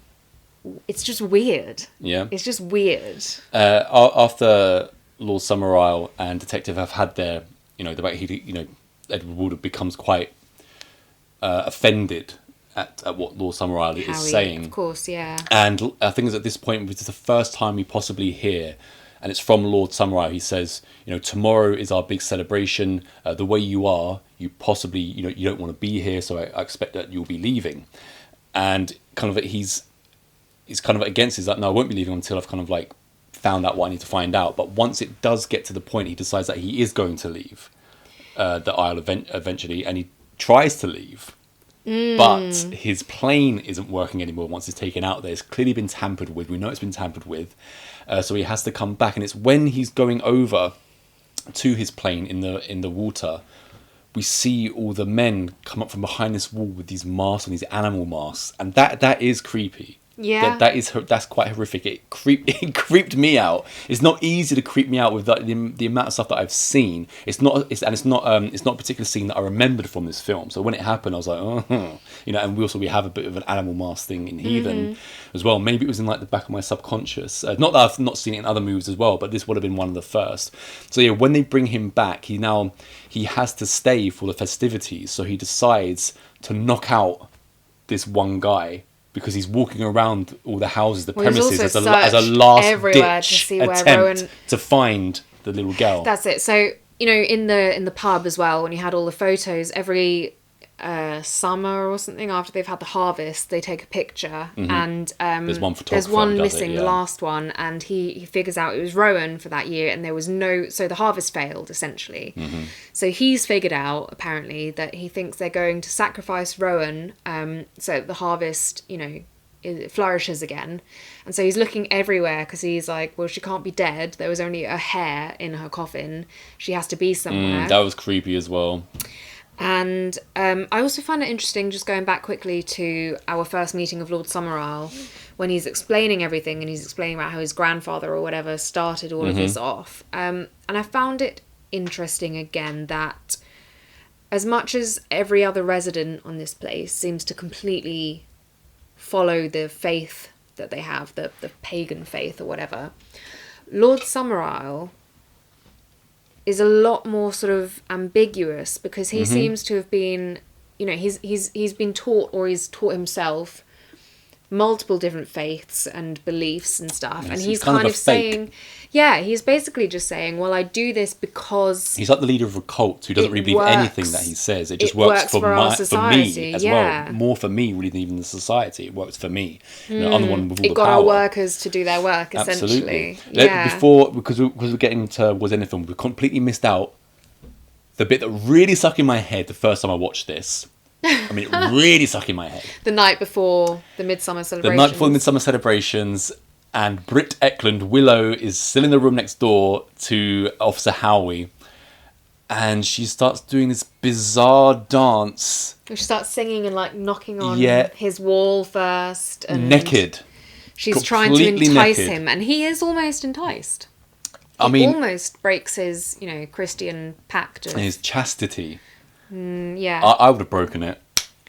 It's just weird. Yeah. It's just weird. After Lord Summerisle and Detective have had their... You know, the way Edward Woodward becomes quite offended at what Lord Summerisle is saying. Of course, yeah. And I think it's at this point, which is the first time we possibly hear, and it's from Lord Summerisle, he says, you know, tomorrow is our big celebration. The way you are, you possibly, you know, you don't want to be here, so I expect that you'll be leaving. And kind of he's kind of against it. He's like, no, I won't be leaving until I've kind of like found out what I need to find out. But once it does get to the point, he decides that he is going to leave the Isle eventually, and he tries to leave. But his plane isn't working anymore once it's taken out there. It's clearly been tampered with. We know it's been tampered with. So he has to come back. And it's when he's going over to his plane in the water, we see all the men come up from behind this wall with these masks and these animal masks. And that is creepy. Yeah. That's quite horrific. It creeped me out. It's not easy to creep me out with the amount of stuff that I've seen. It's not a particular scene that I remembered from this film. So when it happened, I was like, oh, and we have a bit of an animal mask thing in Heathen as well. Maybe it was in like the back of my subconscious. Not that I've not seen it in other movies as well, but this would have been one of the first. So yeah, when they bring him back, he has to stay for the festivities. So he decides to knock out this one guy, because he's walking around all the houses, the premises, as a last ditch attempt to find the little girl. That's it. So in the pub as well, when you had all the photos, every summer or something after they've had the harvest, they take a picture, and there's one photographer. There's one missing, the last one, and he figures out it was Rowan for that year, and there was so the harvest failed essentially. So he's figured out apparently that he thinks they're going to sacrifice Rowan, so the harvest it flourishes again. And so he's looking everywhere, because he's like, well, she can't be dead, there was only a hair in her coffin, she has to be somewhere. That was creepy as well. And I also find it interesting, just going back quickly to our first meeting of Lord Summerisle, when he's explaining everything, and he's explaining about how his grandfather or whatever started all of this off. And I found it interesting again that as much as every other resident on this place seems to completely follow the faith that they have, the pagan faith or whatever, Lord Summerisle is a lot more sort of ambiguous, because he seems to have been, he's been taught, or he's taught himself, multiple different faiths and beliefs and stuff. Yes, and he's kind of saying, he's basically just saying, well, I do this because... He's like the leader of a cult who doesn't really believe anything that he says. It just works for me as well. More for me, really, than even the society. It works for me. I'm the one with all the power. It got our workers to do their work, essentially. Absolutely. Yeah. Before, because we're getting to Was Anything, we completely missed out the bit that really stuck in my head the first time I watched this. I mean, it really stuck in my head. The night before the Midsummer Celebrations. And Britt Eklund, Willow, is still in the room next door to Officer Howie. And she starts doing this bizarre dance. She starts singing and like knocking on his wall first. And naked. She's trying to entice him, and he is almost enticed. He almost breaks his, Christian pact. His chastity. Yeah. I would have broken it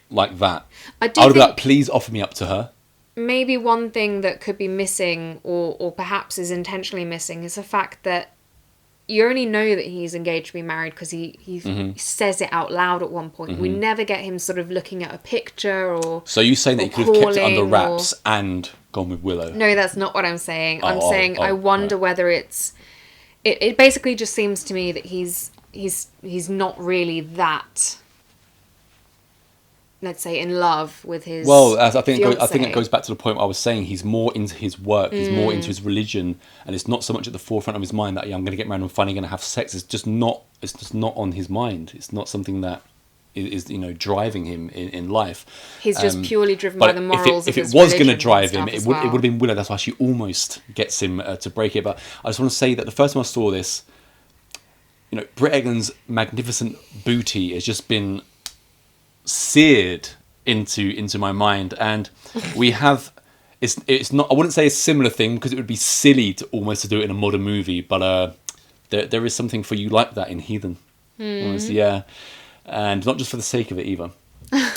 like that. I would have been like, please offer me up to her. Maybe one thing that could be missing, or perhaps is intentionally missing, is the fact that you only know that he's engaged to be married because he says it out loud at one point. We never get him sort of looking at a picture or... So you're saying that he could have kept it under wraps and gone with Willow? No, that's not what I'm saying. I'm saying I wonder whether it's... It basically just seems to me that he's not really that, let's say, in love with his I think it goes back to the point I was saying. He's more into his work. He's more into his religion, and it's not so much at the forefront of his mind that I'm going to get married and finally going to have sex. It's just not on his mind. It's not something that is driving him in life. He's just purely driven by the morals. If it was going to drive him, it would have been Willow. That's why she almost gets him to break it. But I just want to say that the first time I saw this, Britt Eklund's magnificent booty has just been seared into my mind, and we have it's not, I wouldn't say a similar thing, because it would be silly to do it in a modern movie, but there is something for you like that in Heathen. Yeah, and not just for the sake of it either,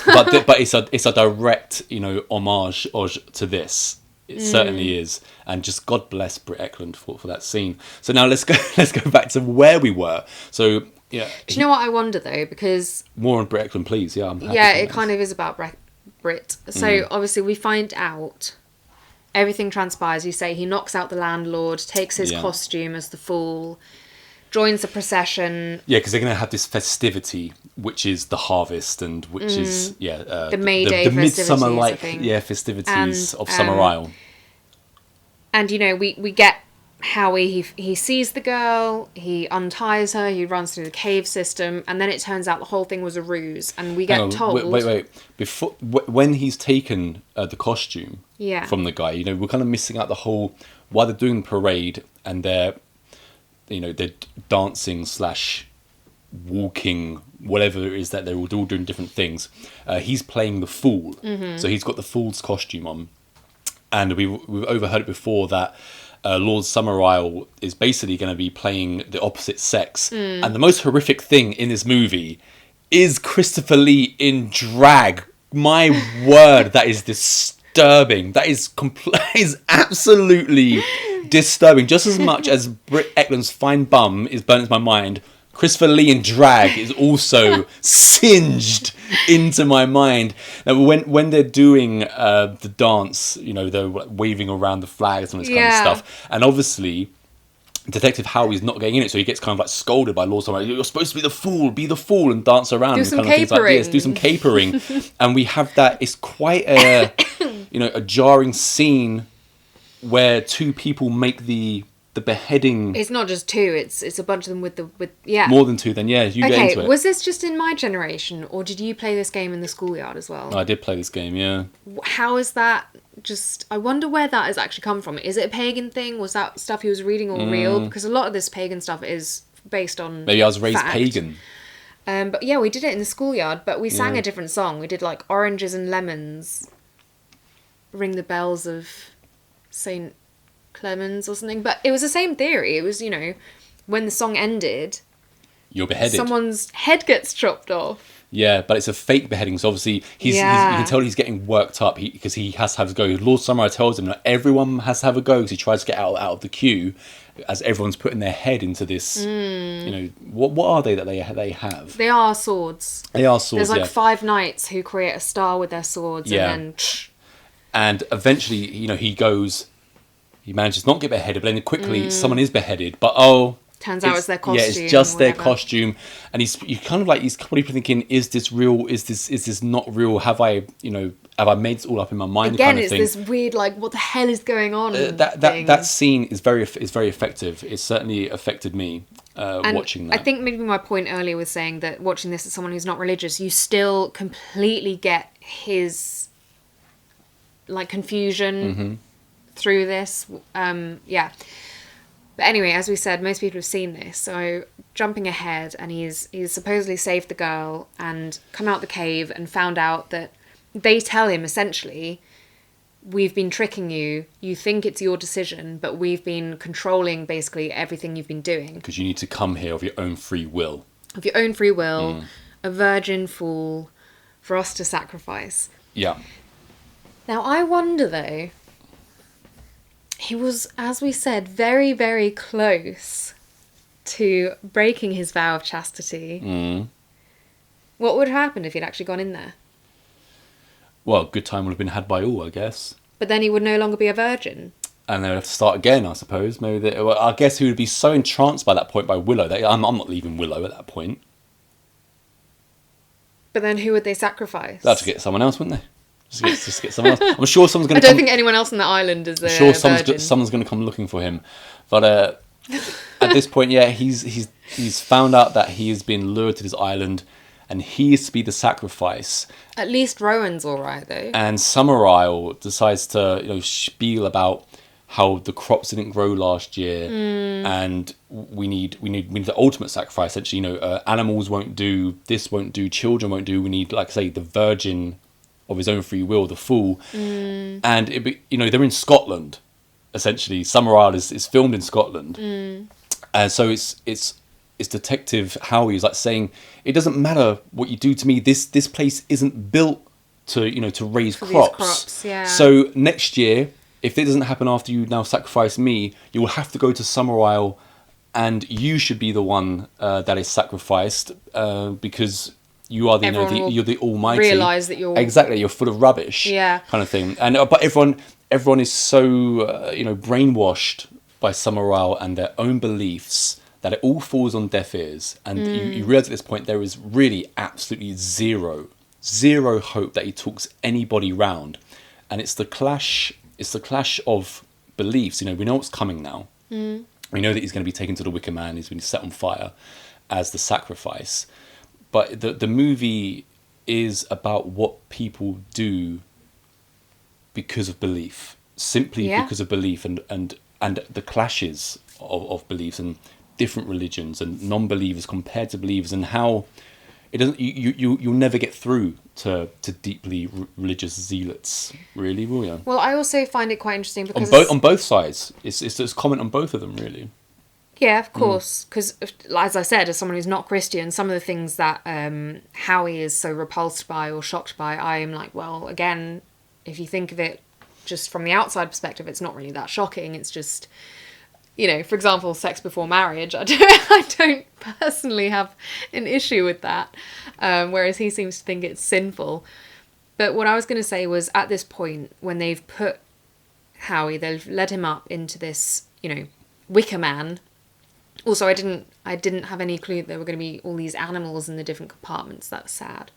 but it's a direct homage to this. It certainly is, and just God bless Britt Eklund for that scene. So now let's go back to where we were. So yeah, do you know what I wonder though? Because more on Britt Eklund, please. Yeah, I'm happy it kind of is about Britt. So obviously we find out everything transpires. You say he knocks out the landlord, takes his costume as the fool, joins the procession. Yeah, because they're going to have this festivity, which is the harvest, and which is the May Day the midsummer festivities of Summerisle. And we get Howie. He sees the girl, he unties her, he runs through the cave system, and then it turns out the whole thing was a ruse. And we get told. Wait. Before when he's taken the costume from the guy, we're kind of missing out the whole while they're doing the parade and they're dancing / walking, whatever it is that they're all doing different things. He's playing the fool, so he's got the fool's costume on, And we've overheard it before that Lord Summerisle is basically going to be playing the opposite sex. And the most horrific thing in this movie is Christopher Lee in drag. My word, that is disturbing. That is is absolutely disturbing. Just as much as Britt Ekland's fine bum is burnt into my mind, Christopher Lee in drag is also singed into my mind. Now, when they're doing the dance, they're waving around the flags and all this kind of stuff, and obviously Detective Howie's not getting in it, so he gets kind of like scolded by Lord Summerisle. You're supposed to be the fool, and dance around. Do and some kind of things like this. capering. Do some capering, and we have that. It's quite a a jarring scene where two people make the beheading. It's not just two, it's a bunch of them with More than two, then you get into it. Was this just in my generation, or did you play this game in the schoolyard as well? I did play this game, yeah. How is that just... I wonder where that has actually come from. Is it a pagan thing? Was that stuff he was reading all real? Because a lot of this pagan stuff is based on Maybe I was raised fact. pagan. But yeah, we did it in the schoolyard, but we sang a different song. We did like Oranges and Lemons, Ring the Bells of St. Clemens or something, but it was the same theory. It was, when the song ended, you're beheaded. Someone's head gets chopped off. Yeah, but it's a fake beheading, so obviously you can tell he's getting worked up because he has to have a go. Lord Summerisle tells him that everyone has to have a go because he tries to get out of the queue as everyone's putting their head into this. What are they that they have? They are swords. There's like 5 knights who create a star with their swords, and eventually, he manages not to get beheaded, but then quickly someone is beheaded. But turns out it's their costume. Yeah, it's just their costume, and he's probably thinking, is this real? Is this not real? Have I made this all up in my mind? Again, kind of it's thing. this weird, like, what the hell is going on? That scene is very effective. It certainly affected me watching that. I think maybe my point earlier was saying that watching this as someone who's not religious, you still completely get his confusion through this. But anyway, as we said, most people have seen this. So jumping ahead, and he's supposedly saved the girl and come out the cave and found out that they tell him essentially, we've been tricking you. You think it's your decision, but we've been controlling basically everything you've been doing. Because you need to come here of your own free will. Of your own free will, a virgin fool for us to sacrifice. Yeah. Now, I wonder though, he was, as we said, very, very close to breaking his vow of chastity. What would have happened if he'd actually gone in there? Well, good time would have been had by all, I guess. But then he would no longer be a virgin. And they'd have to start again, I suppose. I guess he would be so entranced by that point by Willow that I'm not leaving Willow at that point. But then who would they sacrifice? They'd have to get someone else, wouldn't they? Just get someone else. I'm sure someone's going to. I don't think anyone else on the island is there. I'm sure someone's going to come looking for him. But at this point, he's found out that he has been lured to this island, and he is to be the sacrifice. At least Rowan's all right, though. And Summerisle decides to spiel about how the crops didn't grow last year, and we need the ultimate sacrifice. Essentially, animals won't do, this won't do, children won't do. We need, like I say, the virgin of his own free will, the fool. And they're in Scotland. Essentially, Summerisle is filmed in Scotland, and so it's Detective Howie's like saying, it doesn't matter what you do to me. This place isn't built to raise crops. So next year, if it doesn't happen after you now sacrifice me, you will have to go to Summerisle, and you should be the one that is sacrificed because you are you're the almighty. Realise that you're full of rubbish. Yeah. Kind of thing. And but everyone is so brainwashed by Summerisle and their own beliefs that it all falls on deaf ears. And you realise at this point there is really absolutely zero hope that he talks anybody round. And it's the clash of beliefs. We know what's coming now. We know that he's going to be taken to the Wicker Man. He's been set on fire as the sacrifice. But the movie is about what people do because of belief, simply because of belief, and the clashes of beliefs and different religions and non-believers compared to believers, and how it doesn't. You'll never get through to deeply religious zealots, really, will you? Well, I also find it quite interesting because on both sides, it's comment on both of them, really. Yeah, of course. Because, as I said, as someone who's not Christian, some of the things that Howie is so repulsed by or shocked by, I am like, well, again, if you think of it just from the outside perspective, it's not really that shocking. It's just, for example, sex before marriage. I don't personally have an issue with that, whereas he seems to think it's sinful. But what I was going to say was, at this point, when they've put Howie, they've led him up into this, Wicker Man. Also, I didn't have any clue that there were going to be all these animals in the different compartments. That's sad.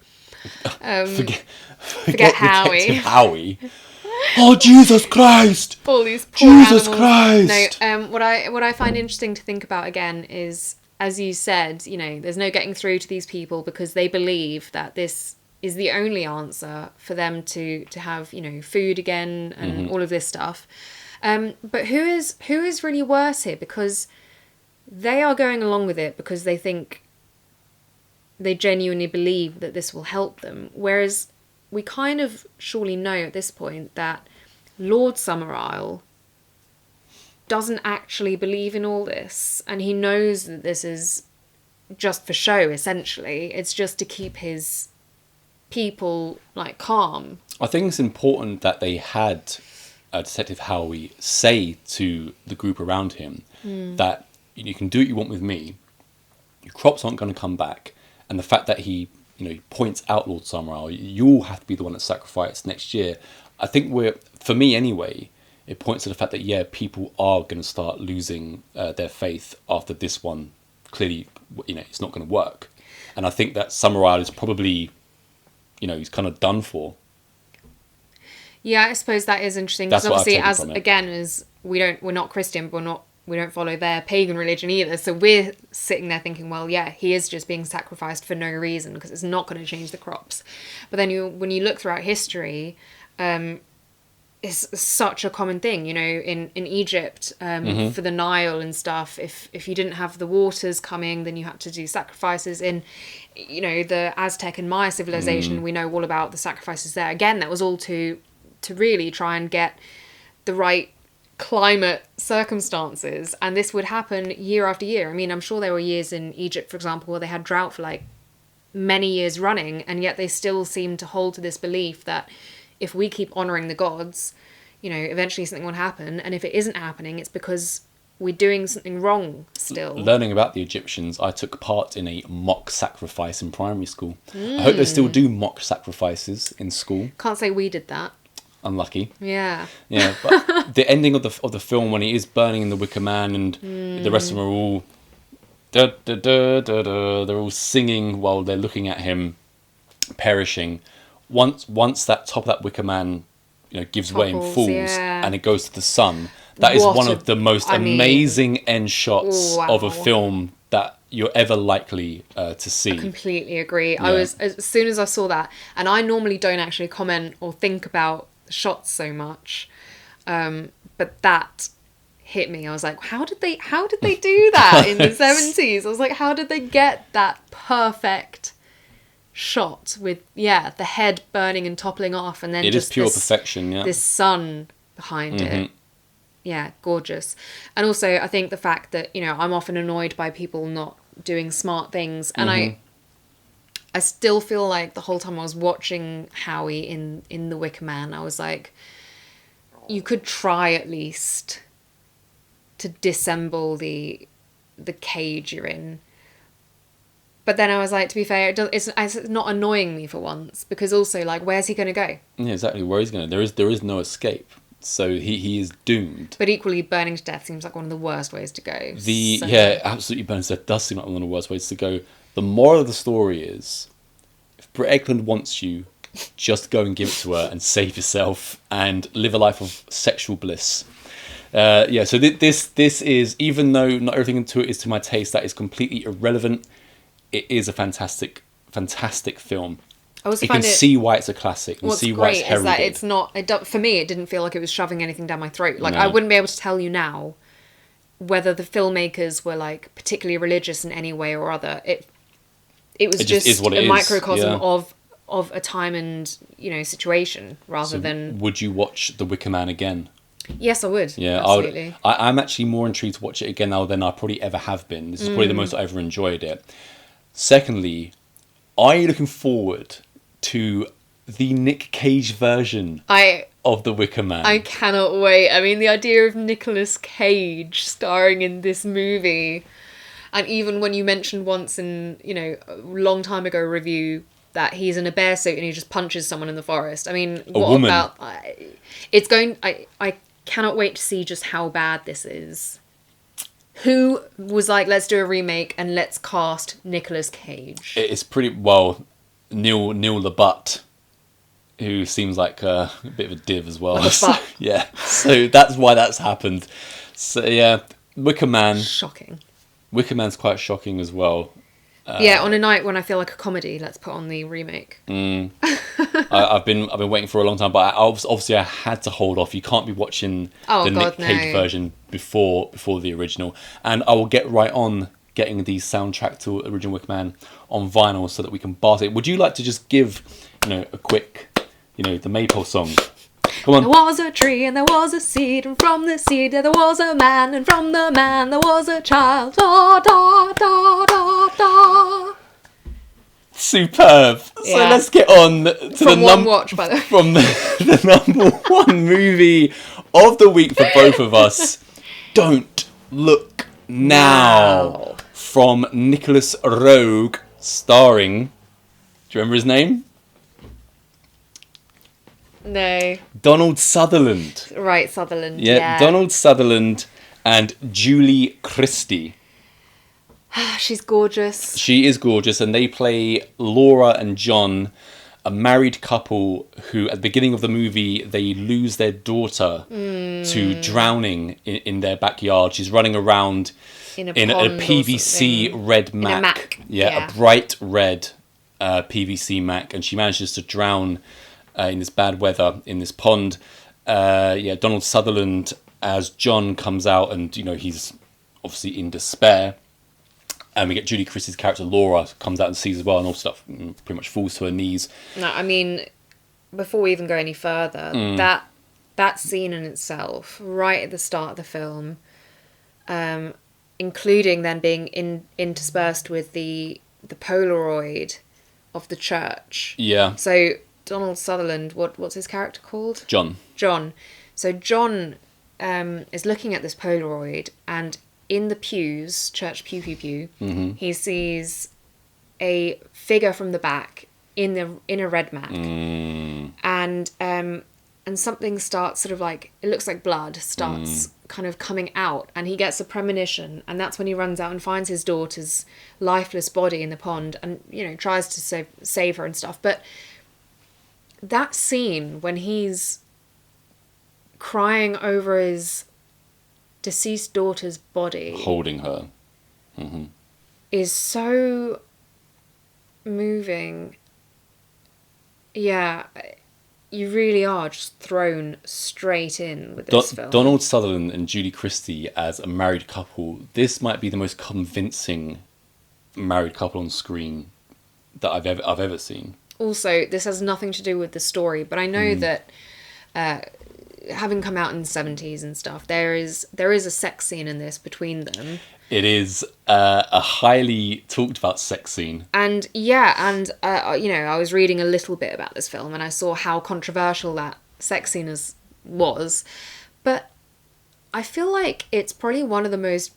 Forget Howie. Howie. Oh, Jesus Christ! All these poor Jesus animals. Christ! No. What I find interesting to think about again is, as you said, there's no getting through to these people because they believe that this is the only answer for them to have food again and all of this stuff. But who is really worse here? Because they are going along with it because they think, they genuinely believe that this will help them. Whereas we kind of surely know at this point that Lord Summerisle doesn't actually believe in all this. And he knows that this is just for show, essentially. It's just to keep his people, calm. I think it's important that they had Detective Howie say to the group around him that you can do what you want with me, your crops aren't going to come back, and the fact that he points out Lord Summerisle, you'll have to be the one that's sacrificed next year. I think for me anyway, it points to the fact that people are going to start losing their faith after this one. Clearly, it's not going to work, and I think that Summerisle is probably, he's kind of done for. Yeah, I suppose that is interesting because obviously, as we're not Christian, but we don't follow their pagan religion either. So we're sitting there thinking, well, yeah, he is just being sacrificed for no reason because it's not going to change the crops. But then when you look throughout history, it's such a common thing, in Egypt, for the Nile and stuff. If you didn't have the waters coming, then you had to do sacrifices. In, the Aztec and Maya civilization, we know all about the sacrifices there. Again, that was all to really try and get the right climate circumstances, and this would happen year after year. I mean, I'm sure there were years in Egypt, for example, where they had drought for many years running, and yet they still seem to hold to this belief that if we keep honouring the gods, eventually something will happen, and if it isn't happening, it's because we're doing something wrong still. Learning about the Egyptians, I took part in a mock sacrifice in primary school. I hope they still do mock sacrifices in school. Can't say we did that. Unlucky. Yeah. Yeah, but the ending of the film when he is burning in the Wicker Man and the rest of them are all da, da, da, da, da, they're all singing while they're looking at him perishing. Once that top of that Wicker Man gives way and falls and it goes to the sun, that is one of the most amazing end shots of a film that you're ever likely to see. I completely agree. Yeah. As soon as I saw that, and I normally don't actually comment or think about the shots so much, but that hit me. I was like, how did they do that in the 70s? I was like, how did they get that perfect shot with the head burning and toppling off, and then it is pure perfection. Yeah, this sun behind it. Yeah, gorgeous. And also, I think the fact that I'm often annoyed by people not doing smart things, and I still feel like the whole time I was watching Howie in The Wicker Man, I was like, you could try at least to disassemble the cage you're in. But then I was like, to be fair, it's not annoying me for once, because also, where's he going to go? Yeah, exactly. Where he's going to? There is no escape. So he is doomed. But equally, burning to death seems like one of the worst ways to go. Yeah, absolutely, burning to death does seem like one of the worst ways to go. The moral of the story is, if Britt Ekland wants you, just go and give it to her and save yourself and live a life of sexual bliss. So this is, even though not everything to it is to my taste, that is completely irrelevant. It is a fantastic film. You can see why it's a classic and see why it's heralded. What's great is that it's not, for me, it didn't feel like it was shoving anything down my throat. I wouldn't be able to tell you now whether the filmmakers were particularly religious in any way or other. it was It just just is what it a is, microcosm yeah. of a time and, situation rather than... Would you watch The Wicker Man again? Yes, I would. Yeah, Absolutely. I'm actually more intrigued to watch it again now than I probably ever have been. This is probably the most I ever enjoyed it. Secondly, are you looking forward to the Nick Cage version of The Wicker Man? I cannot wait. I mean, the idea of Nicolas Cage starring in this movie, and even when you mentioned once in, a long time ago review that he's in a bear suit and he just punches someone in the forest. I mean, what woman. about... I cannot wait to see just how bad this is. Who was like, let's do a remake and let's cast Nicolas Cage? It's pretty... Well, Neil LaButte, who seems like a bit of a div as well. Yeah, so that's why that's happened. So yeah, Wicker Man. Shocking. Wicker Man's quite shocking as well. On a night when I feel like a comedy, let's put on the remake. I've been waiting for a long time, but obviously I had to hold off. You can't be watching Nick Cage version before the original, and I will get right on getting the soundtrack to original Wicker Man on vinyl so that we can blast it. Would you like to just give a quick the Maypole song? Come on. There was a tree and there was a seed, and from the seed there was a man, and from the man there was a child. Da da da da da. Superb. So let's get on to from one watch, by the way. From the number one movie of the week for both of us. Don't Look Now. From Nicholas Roeg, starring... Do you remember his name? No. Donald Sutherland. Right, Sutherland. Yeah, Donald Sutherland and Julie Christie. She's gorgeous. She is gorgeous, and they play Laura and John, a married couple who, at the beginning of the movie, they lose their daughter to drowning in their backyard. She's running around in a PVC red Mac. In a Mac. Yeah, a bright red PVC Mac, and she manages to drown in this bad weather in this pond. Donald Sutherland as John comes out, and he's obviously in despair. And we get Julie Christie's character Laura comes out and sees as well, and all stuff pretty much falls to her knees. No, I mean, before we even go any further, that scene in itself, right at the start of the film, including then being interspersed with the Polaroid of the church. Yeah. So Donald Sutherland, what's his character called? John. So John is looking at this Polaroid, and in the pews, church pew, he sees a figure from the back in a red Mac, and something starts sort of like, it looks like blood starts kind of coming out, and he gets a premonition, and that's when he runs out and finds his daughter's lifeless body in the pond, and tries to save her and stuff. But that scene when he's crying over his deceased daughter's body, holding her, is so moving. Yeah, you really are just thrown straight in with this film. Donald Sutherland and Julie Christie as a married couple. This might be the most convincing married couple on screen that I've ever seen. Also, this has nothing to do with the story, but I know that having come out in the 70s and stuff, there is a sex scene in this between them. It is a highly talked about sex scene. And I was reading a little bit about this film, and I saw how controversial that sex scene was. But I feel like it's probably one of the most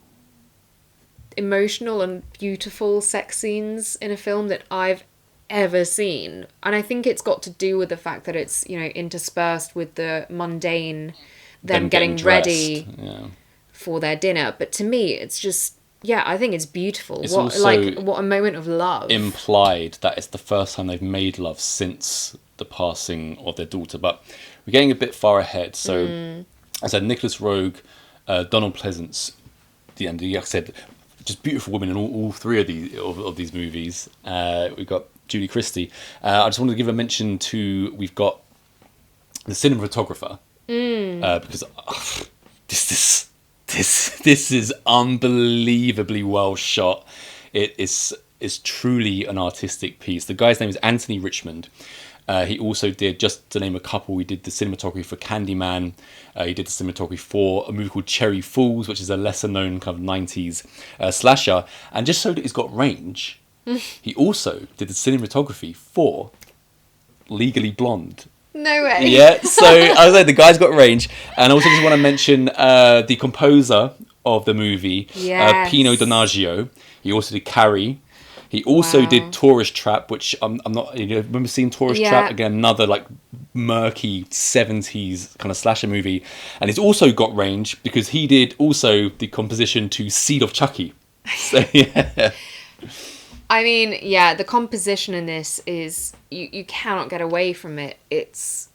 emotional and beautiful sex scenes in a film that I've ever seen. And I think it's got to do with the fact that it's interspersed with the mundane, them getting ready for their dinner. But to me, it's just, I think it's beautiful. It's what a moment of love. Implied that it's the first time they've made love since the passing of their daughter. But we're getting a bit far ahead. So as I said, Nicholas Roeg, Donald Pleasance, and like I said, just beautiful women in all three of these movies. We've got Julie Christie. I just wanted to give a mention to, we've got the cinematographer, because this is unbelievably well shot. It is is truly an artistic piece. The guy's name is Anthony Richmond. He also did, just to name a couple, he did the cinematography for Candyman. He did the cinematography for a movie called Cherry Falls, which is a lesser known kind of 90s slasher. And just so that he's got range, he also did the cinematography for Legally Blonde. No way. Yeah, so I was like, the guy's got range. And I also just want to mention the composer of the movie, Pino Donaggio. He also did Carrie. He also did Tourist Trap, which I'm not. You know, remember seeing Tourist Trap? Again, another like murky 70s kind of slasher movie. And he's also got range because he did also the composition to Seed of Chucky. So yeah. I mean, yeah, the composition in this is you cannot get away from it. It's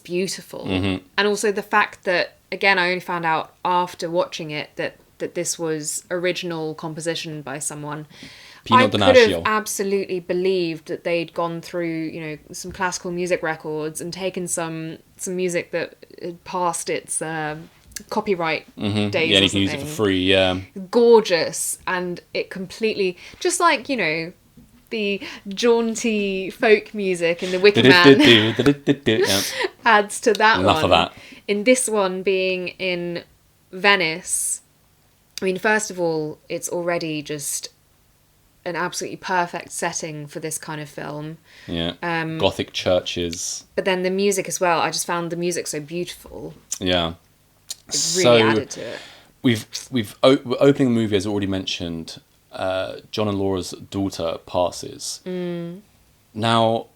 beautiful, and also the fact that, again, I only found out after watching it that this was original composition by someone. Pino I could Donaggio. have absolutely believed that they'd gone through, you know, some classical music records and taken some music that had passed its copyright days. Yeah, and you can use it for free. Yeah, gorgeous, and it completely, just like, you know, the jaunty folk music in the Wicker Man adds to that Enough one. of that. In this one being in Venice, I mean, first of all, it's already just an absolutely perfect setting for this kind of film. Yeah, Gothic churches. But then the music as well. I just found the music so beautiful. Yeah, It really added to it. We're opening the movie, as already mentioned. John and Laura's daughter passes. Now,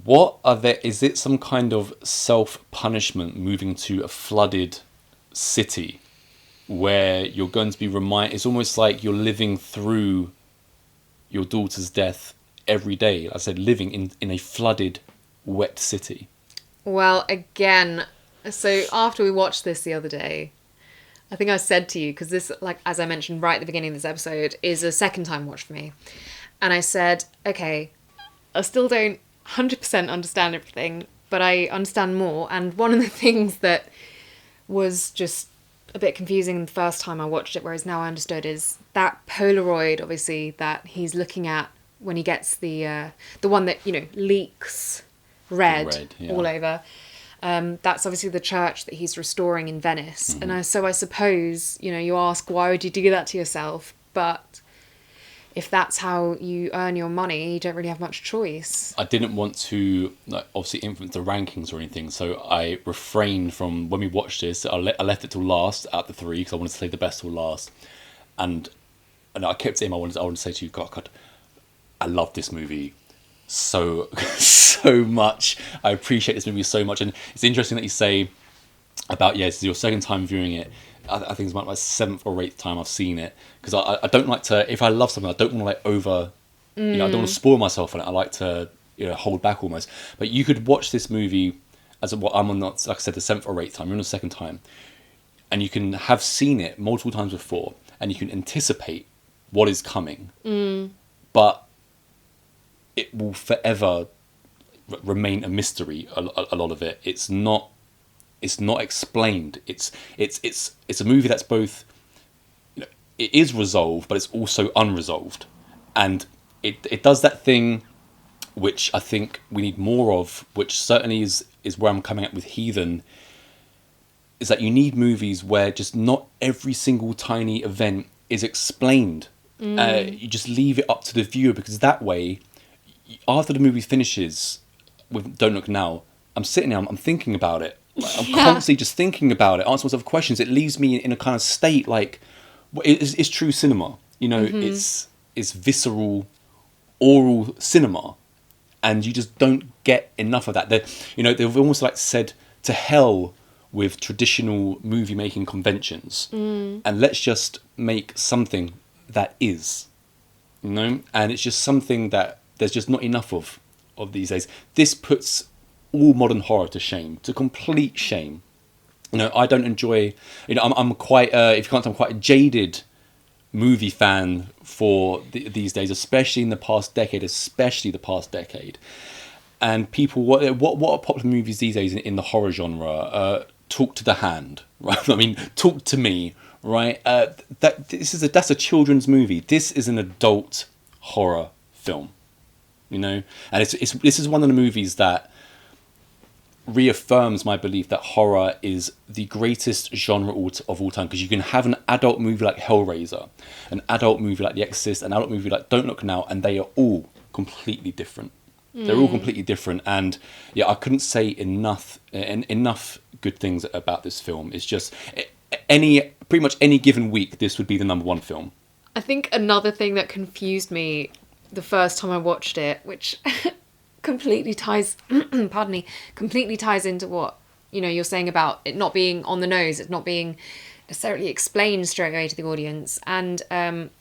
what are there? Is it some kind of self-punishment moving to a flooded city where you're going to be reminded? It's almost like you're living through your daughter's death every day. Like I said, living in a flooded, wet city. Well, again, so after we watched this the other day, I think I said to you, because this, like, as I mentioned right at the beginning of this episode, is a second time watch for me. And I said, okay, I still don't 100% understand everything, but I understand more. And one of the things that was just a bit confusing the first time I watched it, whereas now I understood, is that Polaroid, obviously, that he's looking at when he gets the one that, you know, leaks red all over. That's obviously the church that he's restoring in Venice. And so I suppose, you know, you ask, why would you do that to yourself? But if that's how you earn your money, you don't really have much choice. I didn't want to, like, obviously influence the rankings or anything, so I refrained from, when we watched this, I left it till last out the three, because I wanted to save the best till last. And I kept saying, I wanted to say to you, God, I love this movie so much. I appreciate this movie so much. And it's interesting that you say about, this is your second time viewing it. I think it's about my 7th or 8th time I've seen it, because I don't like to, if I love something, I don't want to like over, you know, I don't want to spoil myself on it. I like to, you know, hold back almost. But you could watch this movie as what I'm on, like I said, the 7th or 8th time. You're on the second time, and you can have seen it multiple times before, and you can anticipate what is coming. But it will forever remain a mystery. A lot of it, it's not explained. It's a movie that's both, you know, it is resolved, but it's also unresolved, and it does that thing which I think we need more of, which certainly is where I'm coming at with Heathen, is that you need movies where just not every single tiny event is explained. You just leave it up to the viewer, because that way, after the movie finishes with Don't Look Now, I'm sitting there, I'm thinking about it. Like, I'm constantly just thinking about it, answering myself questions. It leaves me in a kind of state like, it's true cinema. You know, it's visceral, oral cinema, and you just don't get enough of that. They've almost like said, to hell with traditional movie making conventions, and let's just make something that is, you know. And it's just something that there's just not enough of these days. This puts all modern horror to shame, to complete shame. You know, I don't enjoy, you know, I'm quite, if you can't tell, I'm quite a jaded movie fan for these days, especially the past decade. And people, what are popular movies these days in the horror genre? Talk to the Hand, right? I mean, Talk to Me, right? That's a children's movie. This is an adult horror film, you know, and this is one of the movies that reaffirms my belief that horror is the greatest genre of all time, because you can have an adult movie like Hellraiser, an adult movie like The Exorcist, an adult movie like Don't Look Now, and they are all completely different. They're all completely different, and yeah, I couldn't say enough good things about this film. It's just pretty much any given week, this would be the number one film. I think another thing that confused me the first time I watched it, which completely ties completely ties into what, you know, you're saying about it not being on the nose, it not being necessarily explained straight away to the audience, and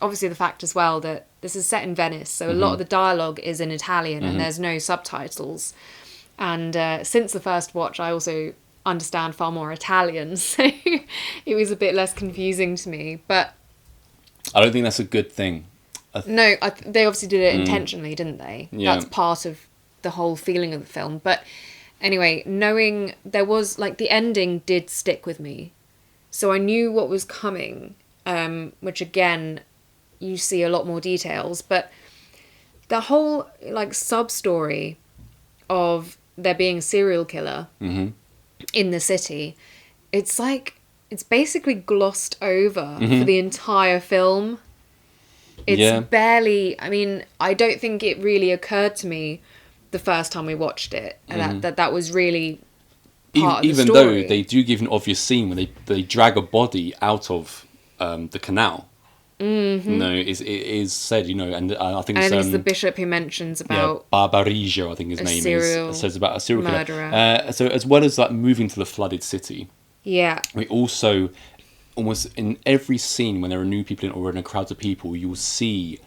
obviously the fact as well that this is set in Venice, so a lot of the dialogue is in Italian and there's no subtitles, and since the first watch I also understand far more Italian, so it was a bit less confusing to me, but I don't think that's a good thing. No, they obviously did it intentionally, didn't they? Yeah. That's part of the whole feeling of the film. But anyway, knowing there was, like, the ending did stick with me. So I knew what was coming, which again, you see a lot more details. But the whole, like, sub-story of there being a serial killer in the city, it's like, it's basically glossed over for the entire film. It's barely, I mean, I don't think it really occurred to me the first time we watched it, and that was really part of the story. Even though they do give an obvious scene when they drag a body out of the canal. You know, it is said, you know, and I think it's the bishop who mentions about Barbarigo, I think his name is. Says about a serial murderer. Killer. So as well as like moving to the flooded city, we also, almost in every scene when there are new people in or in a crowd of people, you'll see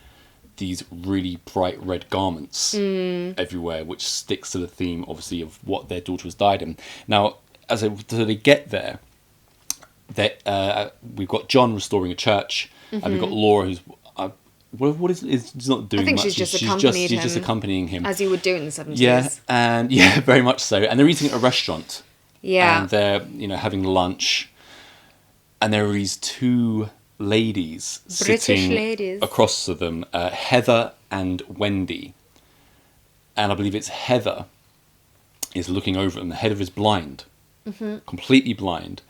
these really bright red garments everywhere, which sticks to the theme, obviously, of what their daughter has died in. Now, so they get there, we've got John restoring a church, and we've got Laura who's... what is not doing much. I think she's just accompanying him. As you would do in the 70s. Yeah, and yeah, very much so. And they're eating at a restaurant. Yeah. And they're, you know, having lunch. And there are these two ladies sitting across to them, Heather and Wendy. And I believe it's Heather is looking over them. Heather is blind, completely blind.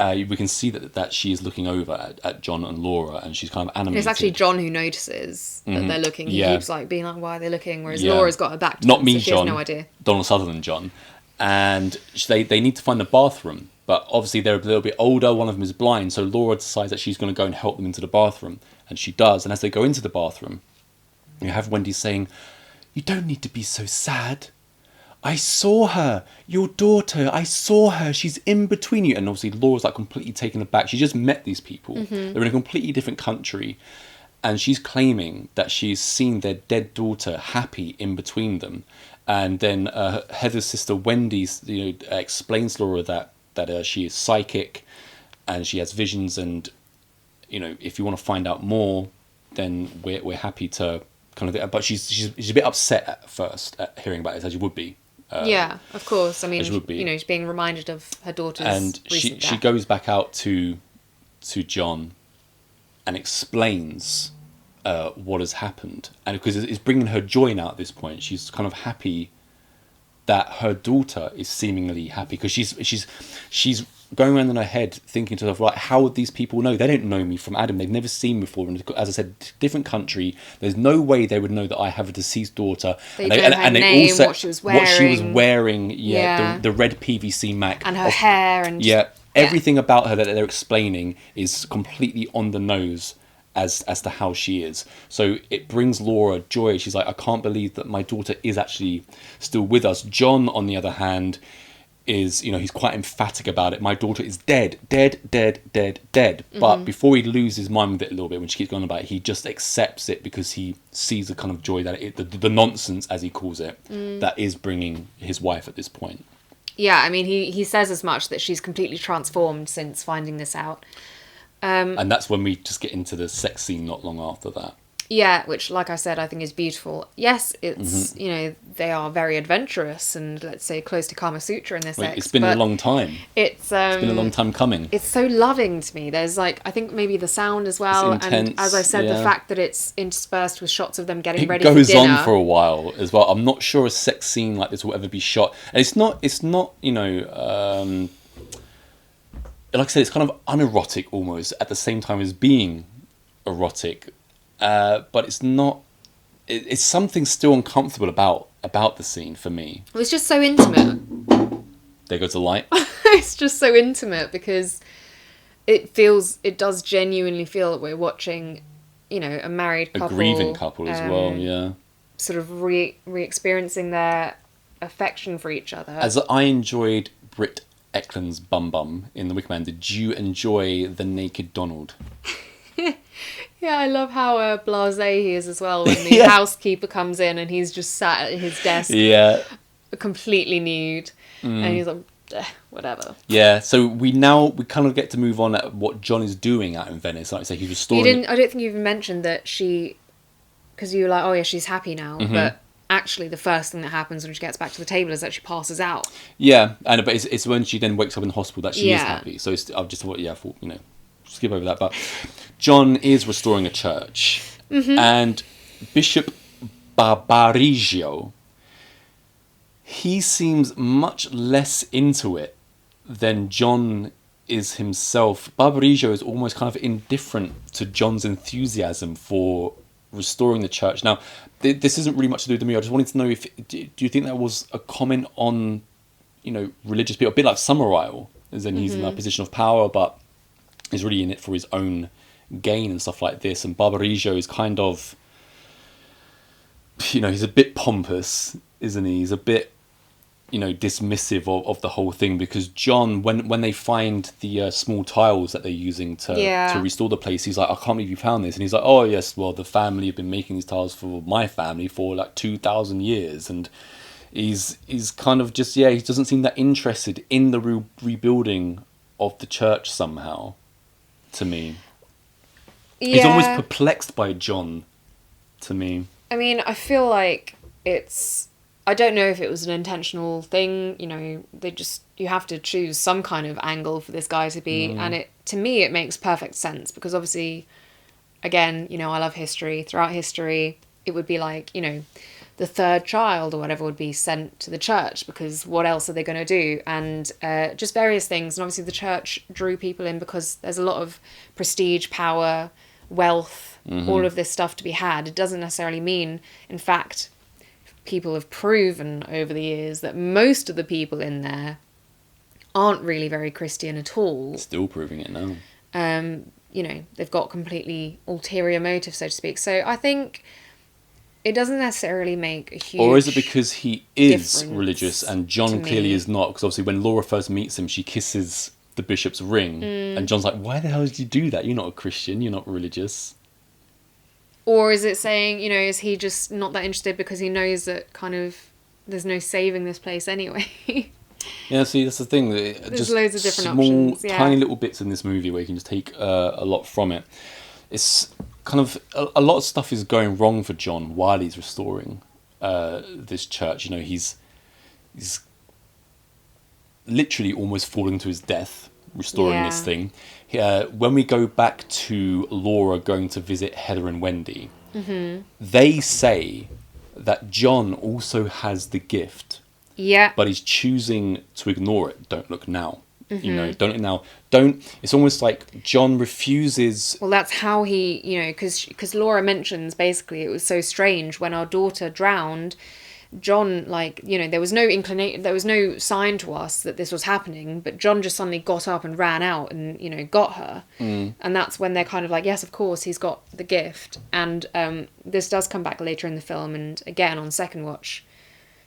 We can see that she is looking over at John and Laura, and she's kind of animated. It's actually John who notices that they're looking. He keeps like being like, "Why are they looking?" Whereas Laura's got her back to them, so she has no idea. Donald Sutherland, John, and they need to find a bathroom. But obviously they're a little bit older, one of them is blind, so Laura decides that she's going to go and help them into the bathroom. And she does, and as they go into the bathroom, you have Wendy saying, "You don't need to be so sad. I saw her, your daughter, I saw her, she's in between you." And obviously Laura's like completely taken aback. She just met these people. They're in a completely different country. And she's claiming that she's seen their dead daughter happy in between them. And then Heather's sister Wendy, you know, explains to Laura that she is psychic and she has visions, and, you know, if you want to find out more, then we're happy to kind of... But she's a bit upset at first at hearing about this, as you would be. Yeah, of course. I mean, you know, she's being reminded of her daughter's recent death. She goes back out to John and explains what has happened, and because it's bringing her joy now at this point. She's kind of happy that her daughter is seemingly happy, because she's going around in her head thinking to herself, right, how would these people know? They don't know me from Adam. They've never seen me before. And as I said, different country. There's no way they would know that I have a deceased daughter. They also what she was wearing. The red PVC Mac. And her hair. And everything about her that they're explaining is completely on the nose as to how she is. So it brings Laura joy. She's like, I can't believe that my daughter is actually still with us. John, on the other hand, is, you know, he's quite emphatic about it. My daughter is dead. But before he loses his mind with it a little bit, when she keeps going about it, he just accepts it because he sees the kind of joy that the nonsense, as he calls it, that is bringing his wife at this point. Yeah, I mean, he says as much, that she's completely transformed since finding this out. And that's when we just get into the sex scene not long after that. Yeah, which, like I said, I think is beautiful. Yes, it's, you know, they are very adventurous and, let's say, close to Kama Sutra in this Well, sex. it's been a long time. It's been a long time coming. It's so loving to me. There's, like, I think maybe the sound as well. It's intense, and as I said, the fact that it's interspersed with shots of them getting ready for dinner. It goes on for a while as well. I'm not sure a sex scene like this will ever be shot. And it's not, you know, like I said, it's kind of unerotic almost at the same time as being erotic. But it's not. It's something still uncomfortable about the scene for me. It was just so intimate. There goes the light. It's just so intimate because it does genuinely feel that we're watching, you know, a married couple, a grieving couple as well. Yeah, sort of re-experiencing their affection for each other. As I enjoyed Britt Ekland's bum in The Wicker Man, did you enjoy the naked Donald? Yeah, I love how blasé he is as well when the housekeeper comes in and he's just sat at his desk, completely nude, and he's like, whatever. Yeah, so we kind of get to move on at what John is doing out in Venice. Like I say, he's restoring. I don't think you even mentioned that because you were like, oh yeah, she's happy now, but actually the first thing that happens when she gets back to the table is that she passes out. Yeah, but it's when she then wakes up in the hospital that she is happy. So I've just thought, you know, skip over that, but John is restoring a church, and Bishop Barbarigio, he seems much less into it than John is himself. Barbarigio is almost kind of indifferent to John's enthusiasm for restoring the church. Now, this isn't really much to do with me. I just wanted to know do you think that was a comment on, you know, religious people, a bit like Summerisle, as in he's in a position of power, but is really in it for his own gain and stuff like this. And Barbarigio is kind of, you know, he's a bit pompous, isn't he? He's a bit, you know, dismissive of the whole thing, because John, when they find the small tiles that they're using to restore the place, he's like, I can't believe you found this. And he's like, oh yes, well, the family have been making these tiles for my family for like 2,000 years. And he's kind of just, he doesn't seem that interested in the rebuilding of the church somehow, to me. He's almost perplexed by John, to me. I mean, I feel like I don't know if it was an intentional thing, you know, you have to choose some kind of angle for this guy to be, and to me it makes perfect sense, because obviously, again, you know, I love history. Throughout history, it would be like, you know, the third child or whatever would be sent to the church, because what else are they going to do? And just various things. And obviously the church drew people in because there's a lot of prestige, power, wealth, all of this stuff to be had. It doesn't necessarily mean, in fact, people have proven over the years that most of the people in there aren't really very Christian at all. Still proving it now. You know, they've got completely ulterior motives, so to speak. So I think it doesn't necessarily make a huge... Or is it because he is religious and John clearly is not? Because obviously when Laura first meets him, she kisses the bishop's ring. And John's like, why the hell did you do that? You're not a Christian, you're not religious. Or is it saying, you know, is he just not that interested because he knows that kind of there's no saving this place anyway? Yeah, see, that's the thing. There's just loads of different small, options. tiny little bits in this movie where you can just take a lot from it. It's kind of... A lot of stuff is going wrong for John while he's restoring this church. You know, he's literally almost falling to his death restoring this thing. When we go back to Laura going to visit Heather and Wendy, they say that John also has the gift. Yeah. But he's choosing to ignore it. Don't look now. You know, don't look now. It's almost like John refuses. Well, that's how he, you know, because Laura mentions basically it was so strange when our daughter drowned. John, like, you know, there was no sign to us that this was happening, but John just suddenly got up and ran out and, you know, got her. And that's when they're kind of like, yes, of course, he's got the gift. And this does come back later in the film, and again, on second watch,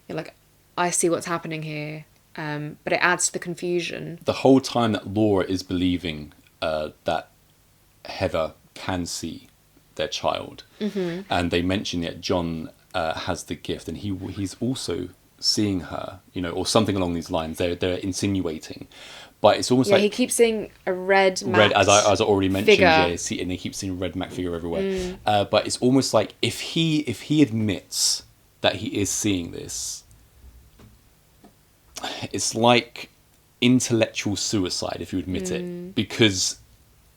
you're like, I see what's happening here, but it adds to the confusion. The whole time that Laura is believing that Heather can see their child, and they mention that John has the gift, and he's also seeing her, or something along these lines. They're insinuating, but it's almost like he keeps seeing a red as I already mentioned, figure. and they keep seeing a red Mac figure everywhere. But it's almost like if he admits that he is seeing this, it's like intellectual suicide if you admit it, because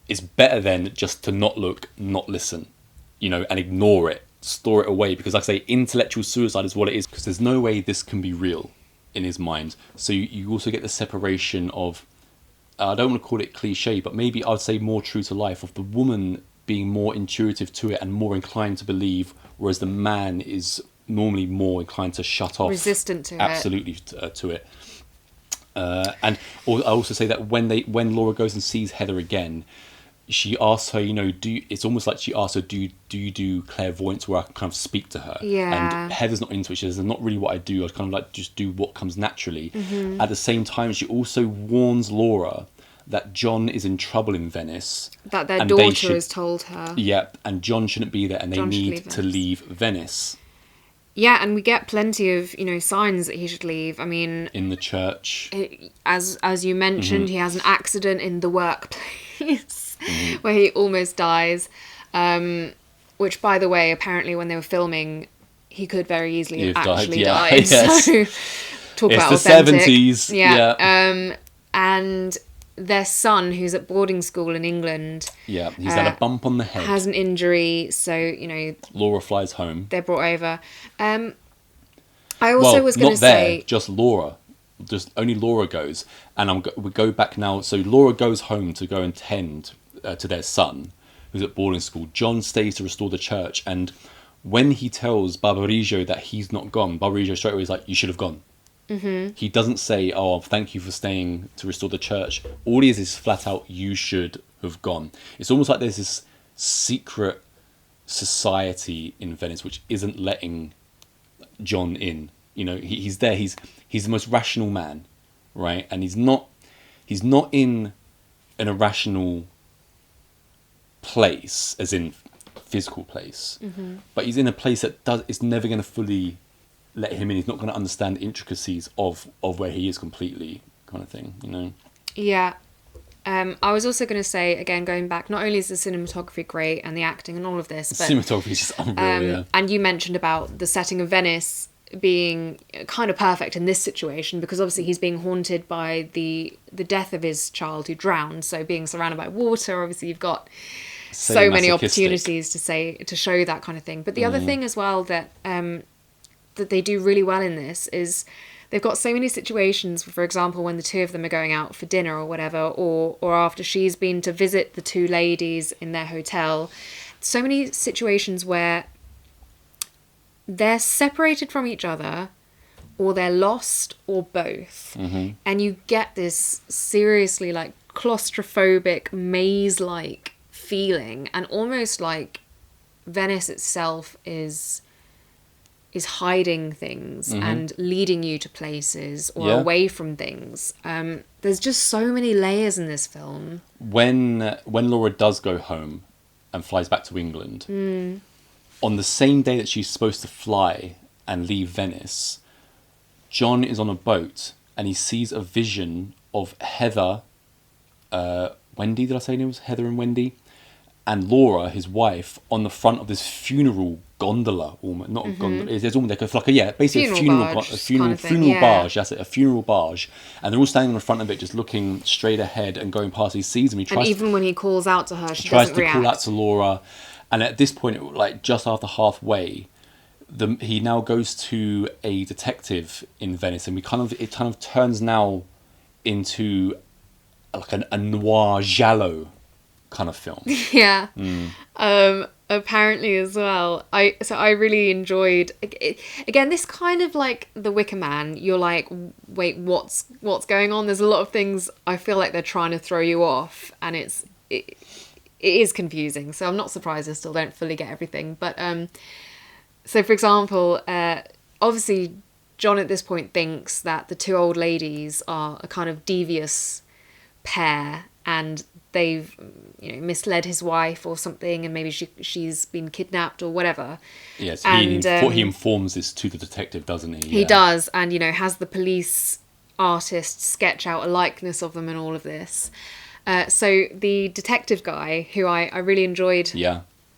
it's better then just to not look, not listen, and ignore it, store it away, because like I say, intellectual suicide is what it is, because there's no way this can be real in his mind. So you also get the separation of, I don't want to call it cliche, but maybe I'd say more true to life, of the woman being more intuitive to it and more inclined to believe, whereas the man is normally more inclined to shut off, resistant to absolutely to it. And I also say that when Laura goes and sees Heather again, she asks her, it's almost like she asks her, do you do clairvoyance, where I can kind of speak to her? Yeah. And Heather's not into it. She says, "Not really what I do. I kind of like just do what comes naturally." At the same time, she also warns Laura that John is in trouble in Venice. That their daughter has told her. Yeah, and John shouldn't be there, and they need to leave Venice. Yeah, and we get plenty of, signs that he should leave. I mean, in the church, as you mentioned, he has an accident in the workplace where he almost dies. Which, by the way, apparently when they were filming, he could very easily have actually died. Yes. So, talk about it's the authentic. 70s. Yeah. And their son, who's at boarding school in England, he's had a bump on the head, has an injury, so Laura flies home. They're brought over. I also was going to say, just Laura, just only Laura goes, and we go back now. So Laura goes home to go and tend to their son, who's at boarding school. John stays to restore the church, and when he tells Barbarigo that he's not gone, Barbarigo straight away is like, "You should have gone." He doesn't say, "Oh, thank you for staying to restore the church." All he is flat out, "You should have gone." It's almost like there's this secret society in Venice which isn't letting John in. He's there. He's the most rational man, right? And he's not in an irrational place, as in physical place, but he's in a place that is never going to fully let him in. He's not going to understand the intricacies of where he is completely, kind of thing, Yeah. I was also going to say, again, going back, not only is the cinematography great and the acting and all of this, but cinematography is just unreal, and you mentioned about the setting of Venice being kind of perfect in this situation, because obviously he's being haunted by the death of his child who drowned. So being surrounded by water, obviously you've got so many opportunities to show that kind of thing. But the other thing as well that they do really well in this is they've got so many situations, for example, when the two of them are going out for dinner or whatever, or after she's been to visit the two ladies in their hotel, so many situations where they're separated from each other, or they're lost, or both. And you get this seriously like claustrophobic, maze-like feeling, and almost like Venice itself is hiding things and leading you to places or away from things. There's just so many layers in this film. When Laura does go home and flies back to England, on the same day that she's supposed to fly and leave Venice, John is on a boat and he sees a vision of Heather, Wendy, did I say her name was Heather and Wendy? And Laura, his wife, on the front of this funeral gondola, almost not a gondola. There's almost basically a funeral barge. That's it, a funeral barge, and they're all standing on the front of it, just looking straight ahead and going past. He sees them. Even when he calls out to her, she tries doesn't to react. call out to Laura, and at this point, like just after halfway, he now goes to a detective in Venice, and it kind of turns now into like a noir giallo kind of film. Yeah. Apparently as well, I really enjoyed it. Again, this kind of like the Wicker Man, you're like, wait, what's going on? There's a lot of things I feel like they're trying to throw you off, and it is confusing, so I'm not surprised I still don't fully get everything. But so for example, obviously John at this point thinks that the two old ladies are a kind of devious pair, and they've misled his wife or something, and maybe she's been kidnapped or whatever. Yes, he informs this to the detective, doesn't he? He does, and has the police artist sketch out a likeness of them and all of this. So the detective guy, who I really enjoyed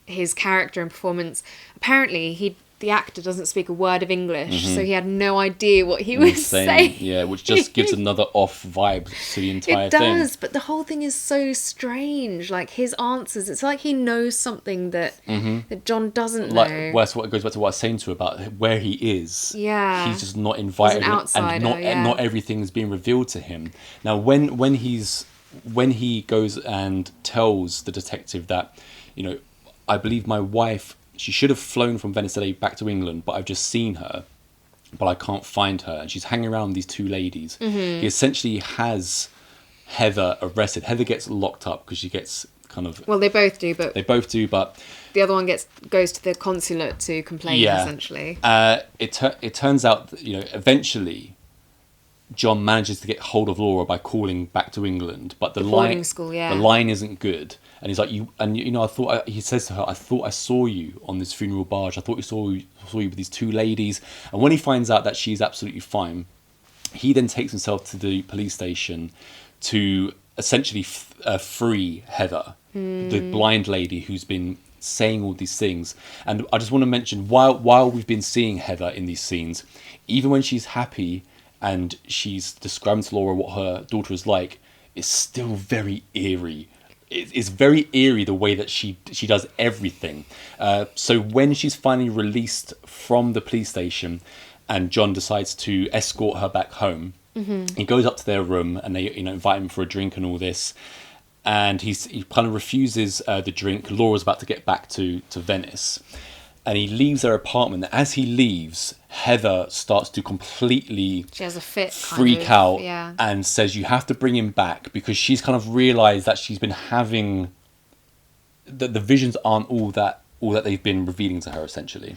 his character and performance, apparently the actor doesn't speak a word of English, so he had no idea what he was saying. Yeah, which just gives another off vibe to the entire thing. It does, but the whole thing is so strange. Like, his answers, it's like he knows something that John doesn't know. Well, that's what goes back to what I was saying to you about where he is. Yeah. He's just not invited, He's an outsider, and not everything's being revealed to him. Now, when he goes and tells the detective that, I believe my wife, she should have flown from Venice back to England, but I've just seen her, but I can't find her. And she's hanging around with these two ladies. He essentially has Heather arrested. Heather gets locked up because she gets kind of... Well, they both do, but... The other one goes to the consulate to complain, essentially. It turns out that, eventually John manages to get hold of Laura by calling back to England, but the line isn't good. And he's like, he says to her, I thought I saw you on this funeral barge. I thought I saw you with these two ladies. And when he finds out that she's absolutely fine, he then takes himself to the police station to essentially free Heather, the blind lady who's been saying all these things. And I just want to mention, while we've been seeing Heather in these scenes, even when she's happy and she's describing to Laura what her daughter is like, it's still very eerie. It's very eerie the way that she does everything. So when she's finally released from the police station and John decides to escort her back home, he goes up to their room and they invite him for a drink and all this. And he kind of refuses the drink. Laura's about to get back to Venice. And he leaves their apartment. As he leaves, Heather starts to completely... She has a fit, freak out, and says, you have to bring him back, because she's kind of realised that she's been having... that the visions aren't all that they've been revealing to her, essentially.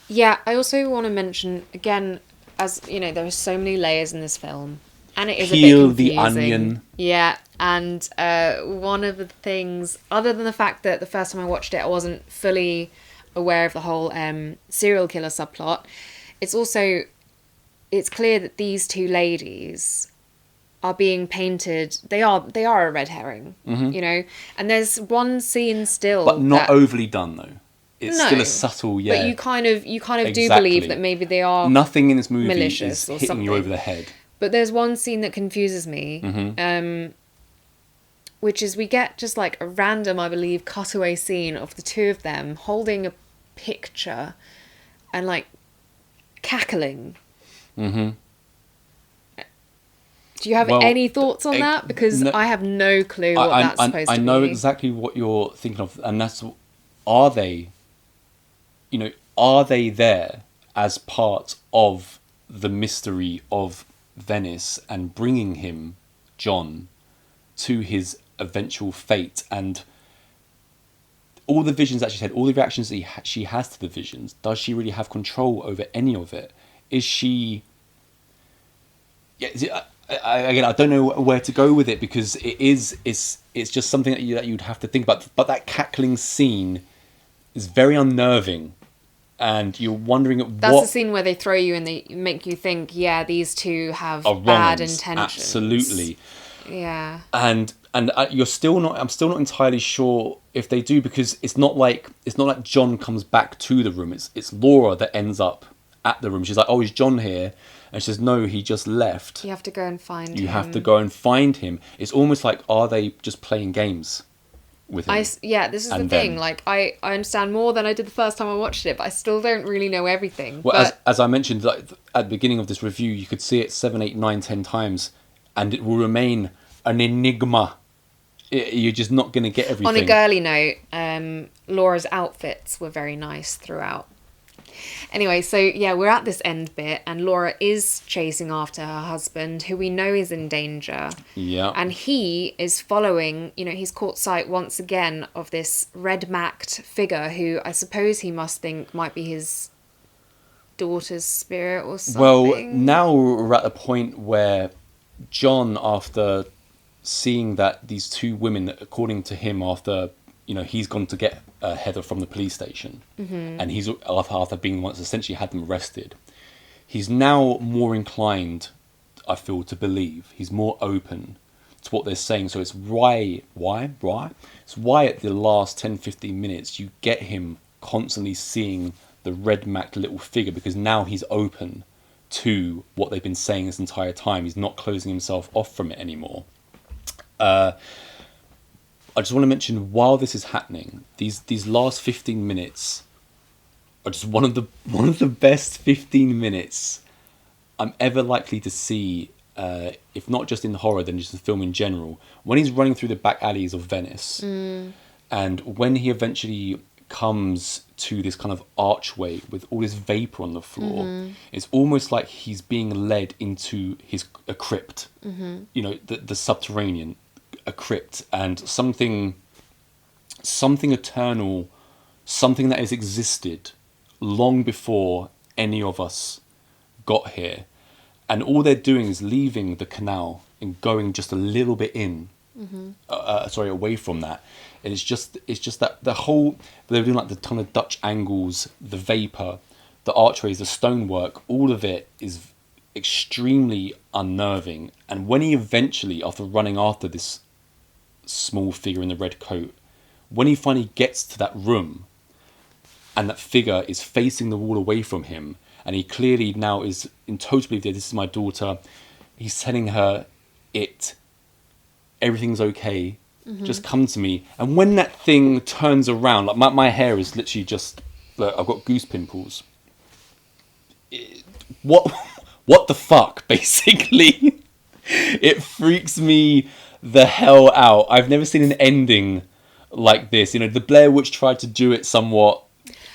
Yeah, I also want to mention, again, as, there are so many layers in this film, and it is a bit confusing. The onion. Yeah, and one of the things, other than the fact that the first time I watched it, I wasn't fully aware of the whole serial killer subplot, it's clear that these two ladies are being painted, they are a red herring, and there's one scene still, but not overly done though. It's still a subtle, but you kind of do believe that maybe they are nothing in this movie malicious is hitting something. You over the head. But there's one scene that confuses me, which is we get just like a random, I believe, cutaway scene of the two of them holding a picture and like cackling. Do you have any thoughts on that? Because I have no clue what that's supposed to be. I know exactly what you're thinking of, and that's, are they there as part of the mystery of Venice and bringing him, John, to his eventual fate? And all the visions that she had, all the reactions that she has to the visions, does she really have control over any of it? Is she... Again, I don't know where to go with it, because it's just something that you'd have to think about. But that cackling scene is very unnerving, and you're wondering That's the scene where they throw you and they make you think, these two have bad intentions. Absolutely. Yeah. And I'm still not entirely sure if they do, because it's not like John comes back to the room. It's Laura that ends up at the room. She's like, "Oh, is John here?" And she says, "No, he just left." You have to go and find him. You have to go and find him. It's almost like, are they just playing games with him? This is the thing. Like, I understand more than I did the first time I watched it, but I still don't really know everything. Well, as I mentioned, like, at the beginning of this review, you could see it 7, 8, 9, 10 times, and it will remain an enigma. You're just not going to get everything. On a girly note, Laura's outfits were very nice throughout. Anyway, so we're at this end bit, and Laura is chasing after her husband, who we know is in danger. Yeah. And he is following, he's caught sight once again of this red-macked figure who I suppose he must think might be his daughter's spirit or something. Well, now we're at a point where John, after seeing that these two women, according to him, after he's gone to get Heather from the police station, and he's after being once essentially had them arrested, he's now more inclined, I feel, to believe. He's more open to what they're saying. So it's why it's why at the last 10-15 minutes you get him constantly seeing the red Mac little figure, because now he's open to what they've been saying this entire time. He's not closing himself off from it anymore. I just want to mention, while this is happening, these last 15 minutes are just one of the best 15 minutes I'm ever likely to see, if not just in horror, then just the film in general. When he's running through the back alleys of Venice, and when he eventually comes to this kind of archway with all this vapor on the floor, it's almost like he's being led into a crypt, the subterranean, a crypt, and something eternal, something that has existed long before any of us got here, and all they're doing is leaving the canal and going just a little bit away from that. And it's just that the whole, they're doing like the ton of Dutch angles, the vapor, the archways, the stonework, all of it is extremely unnerving. And when he eventually, after running after this small figure in the red coat, when he finally gets to that room and that figure is facing the wall away from him, and he clearly now is in total belief that this is my daughter, he's telling her everything's okay, just come to me. And when that thing turns around, like my hair is literally just, look, I've got goose pimples. What the fuck, basically? It freaks me the hell out. I've never seen an ending like this. The Blair Witch tried to do it somewhat,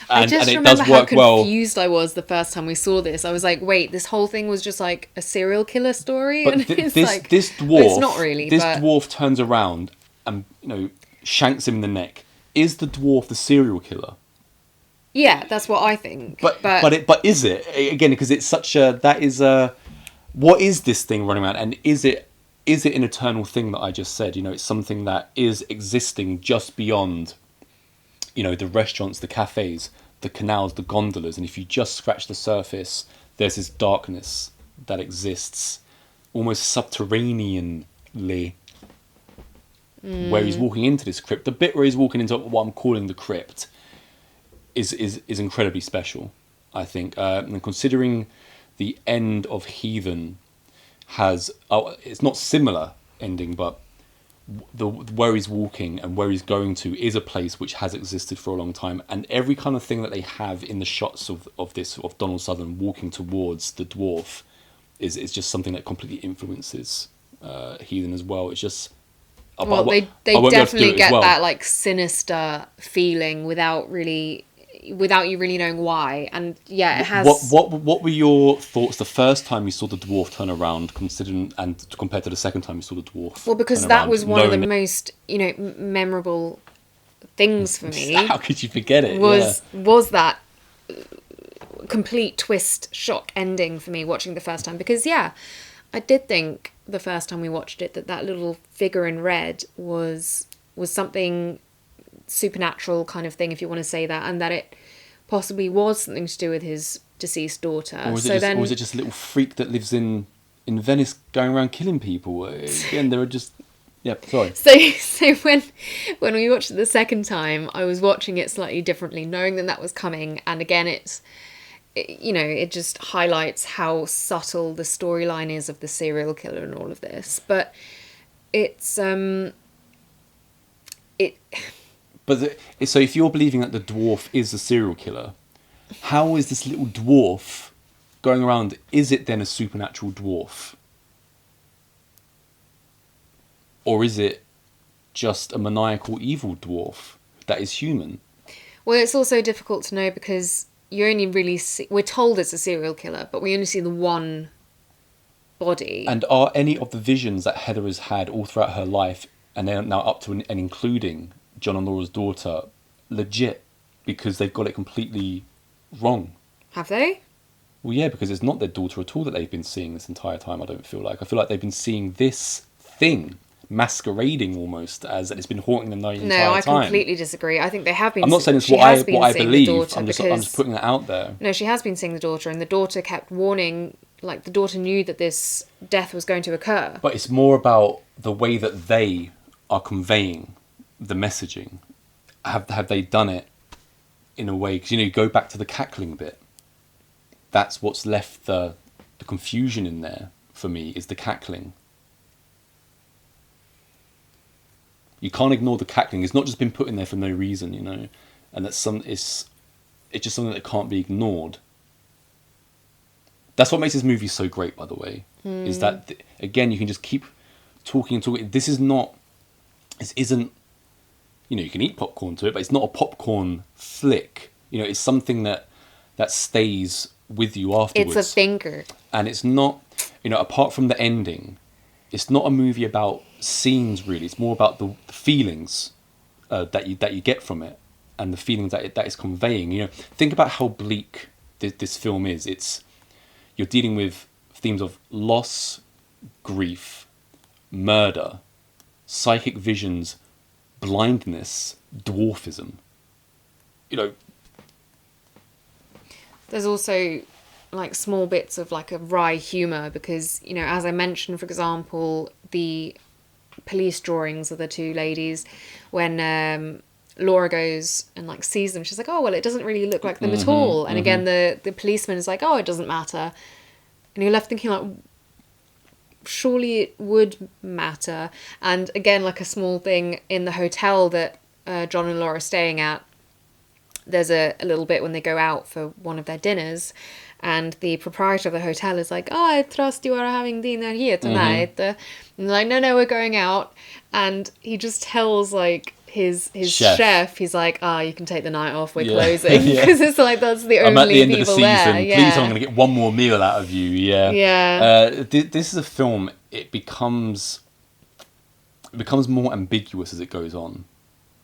and it does work well. How confused I was the first time we saw this. I was like, wait, this whole thing was just like a serial killer story? But and this dwarf, well, it's not really. This dwarf turns around and shanks him in the neck. Is the dwarf the serial killer? Yeah, that's what I think. But is it, again, because it's such a, that is a, what is this thing running around, and is it an eternal thing that I just said? It's something that is existing just beyond, the restaurants, the cafes, the canals, the gondolas, and if you just scratch the surface, there's this darkness that exists almost subterraneanly, where he's walking into this crypt. The bit where he's walking into what I'm calling the crypt is incredibly special, I think. And considering the end of Heathen has, it's not similar ending, but where he's walking and where he's going to is a place which has existed for a long time, and every kind of thing that they have in the shots of Donald Sutherland walking towards the dwarf is just something that completely influences Heathen as well. It's just, well, they definitely get that like sinister feeling without you really knowing why. And yeah, it has. What were your thoughts the first time you saw the dwarf turn around, considering, and compared to the second time you saw the dwarf? Well, because that was one of the most memorable things for me. How could you forget it? Was that complete twist shock ending for me watching the first time? Because I did think the first time we watched it that little figure in red was something supernatural kind of thing, if you want to say that, and that it possibly was something to do with his deceased daughter. Or was it just a little freak that lives in Venice going around killing people? Again, there are just... Yeah, sorry. So when we watched it the second time, I was watching it slightly differently, knowing that was coming, and again, it just highlights how subtle the storyline is of the serial killer and all of this. But it's... But so if you're believing that the dwarf is a serial killer, how is this little dwarf going around? Is it then a supernatural dwarf? Or is it just a maniacal evil dwarf that is human? Well, it's also difficult to know because you only really see... We're told it's a serial killer, but we only see the one body. And are any of the visions that Heather has had all throughout her life, and then now up to and including John and Laura's daughter, legit? Because they've got it completely wrong. Have they? Well, yeah, because it's not their daughter at all that they've been seeing this entire time, I don't feel like. I feel like they've been seeing this thing. masquerading almost as, and it's been haunting them the entire time. No, I completely disagree. I think they have been. I'm not saying it's what I believe. I'm just putting that out there. No, she has been seeing the daughter, and the daughter kept warning. Like, the daughter knew that this death was going to occur. But it's more about the way that they are conveying the messaging. Have they done it in a way? Because, you go back to the cackling bit. That's what's left the confusion in there for me, is the cackling. You can't ignore the cackling. It's not just been put in there for no reason, and it's just something that can't be ignored. That's what makes this movie so great, by the way, is that, again, you can just keep talking and talking. This isn't, you can eat popcorn to it, but it's not a popcorn flick. It's something that stays with you afterwards. It's a thinker. And it's not, apart from the ending, it's not a movie about scenes, really. It's more about the feelings that you get from it, and the feelings that it's conveying. Think about how bleak this film is. You're dealing with themes of loss, grief, murder, psychic visions, blindness, dwarfism. There's also like small bits of like a wry humour because, as I mentioned, for example, the police drawings of the two ladies, when Laura goes and like sees them, she's like, oh, well, it doesn't really look like them at all. And again, the policeman is like, oh, it doesn't matter. And you're left thinking like, surely it would matter. And again, like a small thing in the hotel that John and Laura are staying at, there's a little bit when they go out for one of their dinners, and the proprietor of the hotel is like, oh, I trust you are having dinner here tonight. And they're like, no, we're going out. And he just tells like his chef, he's like, you can take the night off, we're closing. Because it's like, that's the only people there. I'm at the end of the season, please, I'm going to get one more meal out of you. This is a film, it becomes more ambiguous as it goes on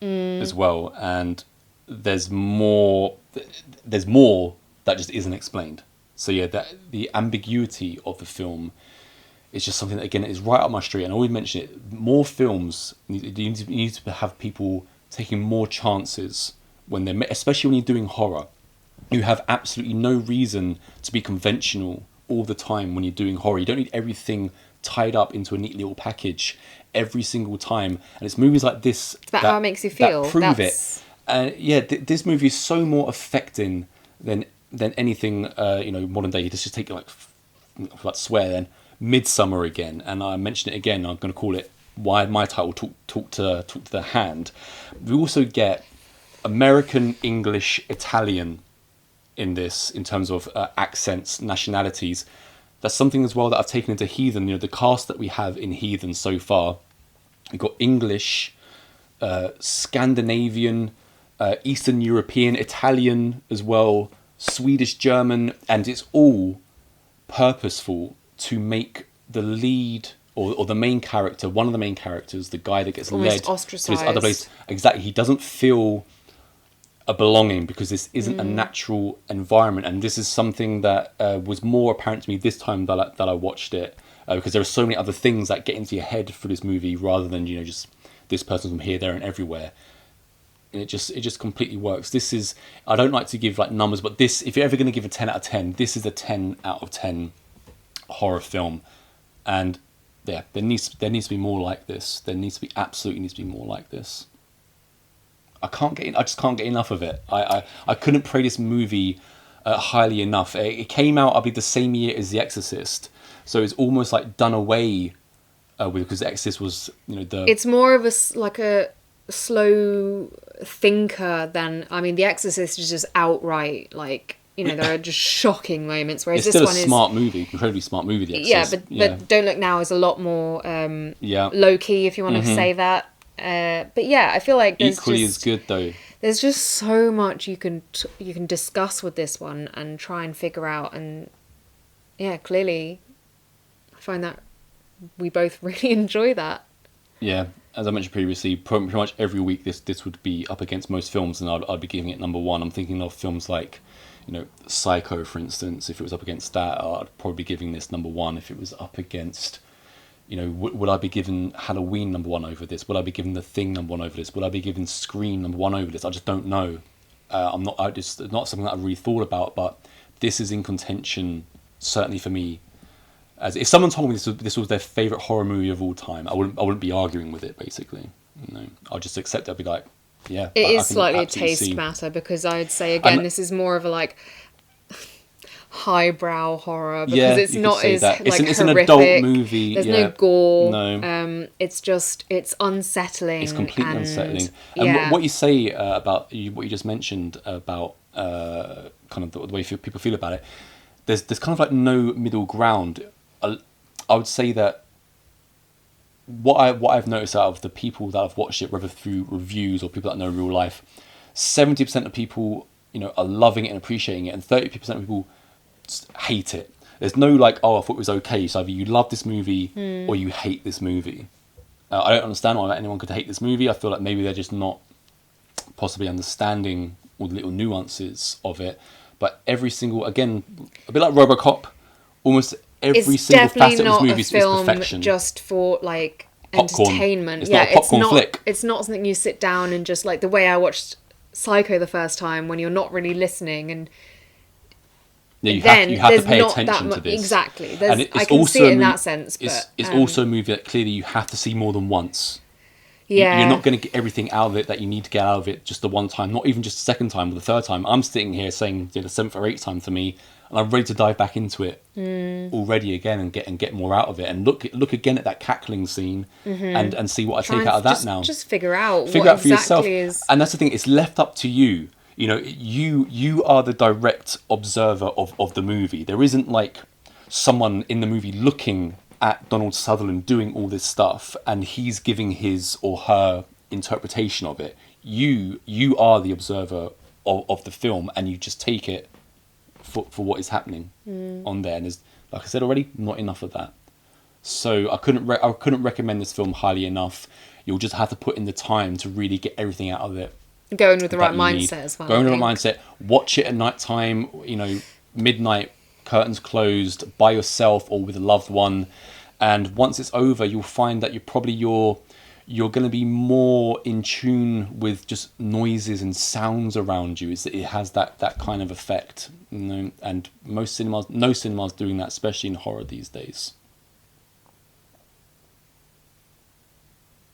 as well, and there's more that just isn't explained. So the ambiguity of the film is just something that, again, is right up my street. And I always mention it, more films, you need to have people taking more chances when they're, especially when you're doing horror. You have absolutely no reason to be conventional all the time when you're doing horror. You don't need everything tied up into a neat little package every single time. And it's movies like this that how it makes you feel. That prove it. And this movie is so more affecting than anything modern day. Let's just take like swear then, Midsummer again, and I mention it again. I'm going to call it why my title talk to the hand. We also get American, English, Italian in this in terms of accents, nationalities. That's something as well that I've taken into Heathen. The cast that we have in Heathen so far, we've got English, Scandinavian, Eastern European, Italian as well, Swedish, German, and it's all purposeful to make the lead or the main character, one of the main characters, the guy that gets led to this other place. Exactly, he doesn't feel a belonging because this isn't a natural environment, and this is something that was more apparent to me this time that I watched it, because there are so many other things that get into your head for this movie rather than just this person's from here, there, and everywhere. And it just completely works. This is, I don't like to give like numbers, but this, if you're ever going to give a 10 out of 10, this is a 10 out of 10 horror film. And there needs to be more like this. Absolutely needs to be more like this. I just can't get enough of it. I couldn't praise this movie highly enough. It came out, I believe, the same year as The Exorcist, so it's almost like done away with, because The Exorcist was It's more of a slow thinker than, The Exorcist is just outright there are just shocking moments, whereas it's this still a smart movie, incredibly smart movie, The Exorcist. But Don't Look Now is a lot more low key, if you want to say that. But I feel like there's equally as good though. There's just so much you can discuss with this one and try and figure out, and clearly I find that we both really enjoy that. Yeah, as I mentioned previously, pretty much every week this would be up against most films, and I'd be giving it number one. I'm thinking of films like Psycho, for instance. If it was up against that, I'd probably be giving this number one. If it was up against you know, would I be given Halloween #1 over this? Would I be given The Thing #1 over this? Would I be given Scream #1 over this? I just don't know. It's not something that I've really thought about, but this is in contention, certainly for me. As if someone told me this was their favourite horror movie of all time, I wouldn't be arguing with it, basically. You know, I'll just accept it. I'll be like, yeah. It is slightly a taste matter, because I'd say, again, this is more of a, like, highbrow horror, because it's not as like it's horrific. An adult movie. There's no gore. No. It's unsettling. It's completely unsettling. And what you say about what you just mentioned about kind of the way people feel about it, there's kind of like no middle ground. I would say that what I've noticed out of the people that have watched it, whether through reviews or people that know real life, 70% of people, you know, are loving it and appreciating it, and 30% of people hate it. There's no like, oh, I thought it was okay. So either you love this movie or you hate this movie. I don't understand why anyone could hate this movie. I feel like maybe they're just not possibly understanding all the little nuances of it. But every single, again, a bit like RoboCop, almost every single facet of this movie is perfection. Just for like popcorn. Entertainment. It's not a popcorn flick. It's not something you sit down and just, like the way I watched Psycho the first time, when you're not really listening, and yeah, you have to pay attention to this. Exactly. I can see it in that sense. But it's also a movie that clearly you have to see more than once. Yeah. You're not going to get everything out of it that you need to get out of it just the one time, not even just the second time or the third time. I'm sitting here saying, the 7th or 8th time for me, and I'm ready to dive back into it already again and get more out of it, and look again at that cackling scene and see what I take out of that now. Just figure out what for exactly yourself. Is. And that's the thing, it's left up to you. You know, you are the direct observer of the movie. There isn't like someone in the movie looking at Donald Sutherland doing all this stuff and he's giving his or her interpretation of it. You are the observer of the film, and you just take it for what is happening on there. And there's, like I said already, not enough of that. So I couldn't recommend this film highly enough. You'll just have to put in the time to really get everything out of it. Going with the right mindset as well. Going with the right mindset. Watch it at night time, you know, midnight, curtains closed, by yourself or with a loved one. And once it's over, you'll find that you're going to be more in tune with just noises and sounds around you. It has that kind of effect, you know. And no cinema's doing that, especially in horror these days.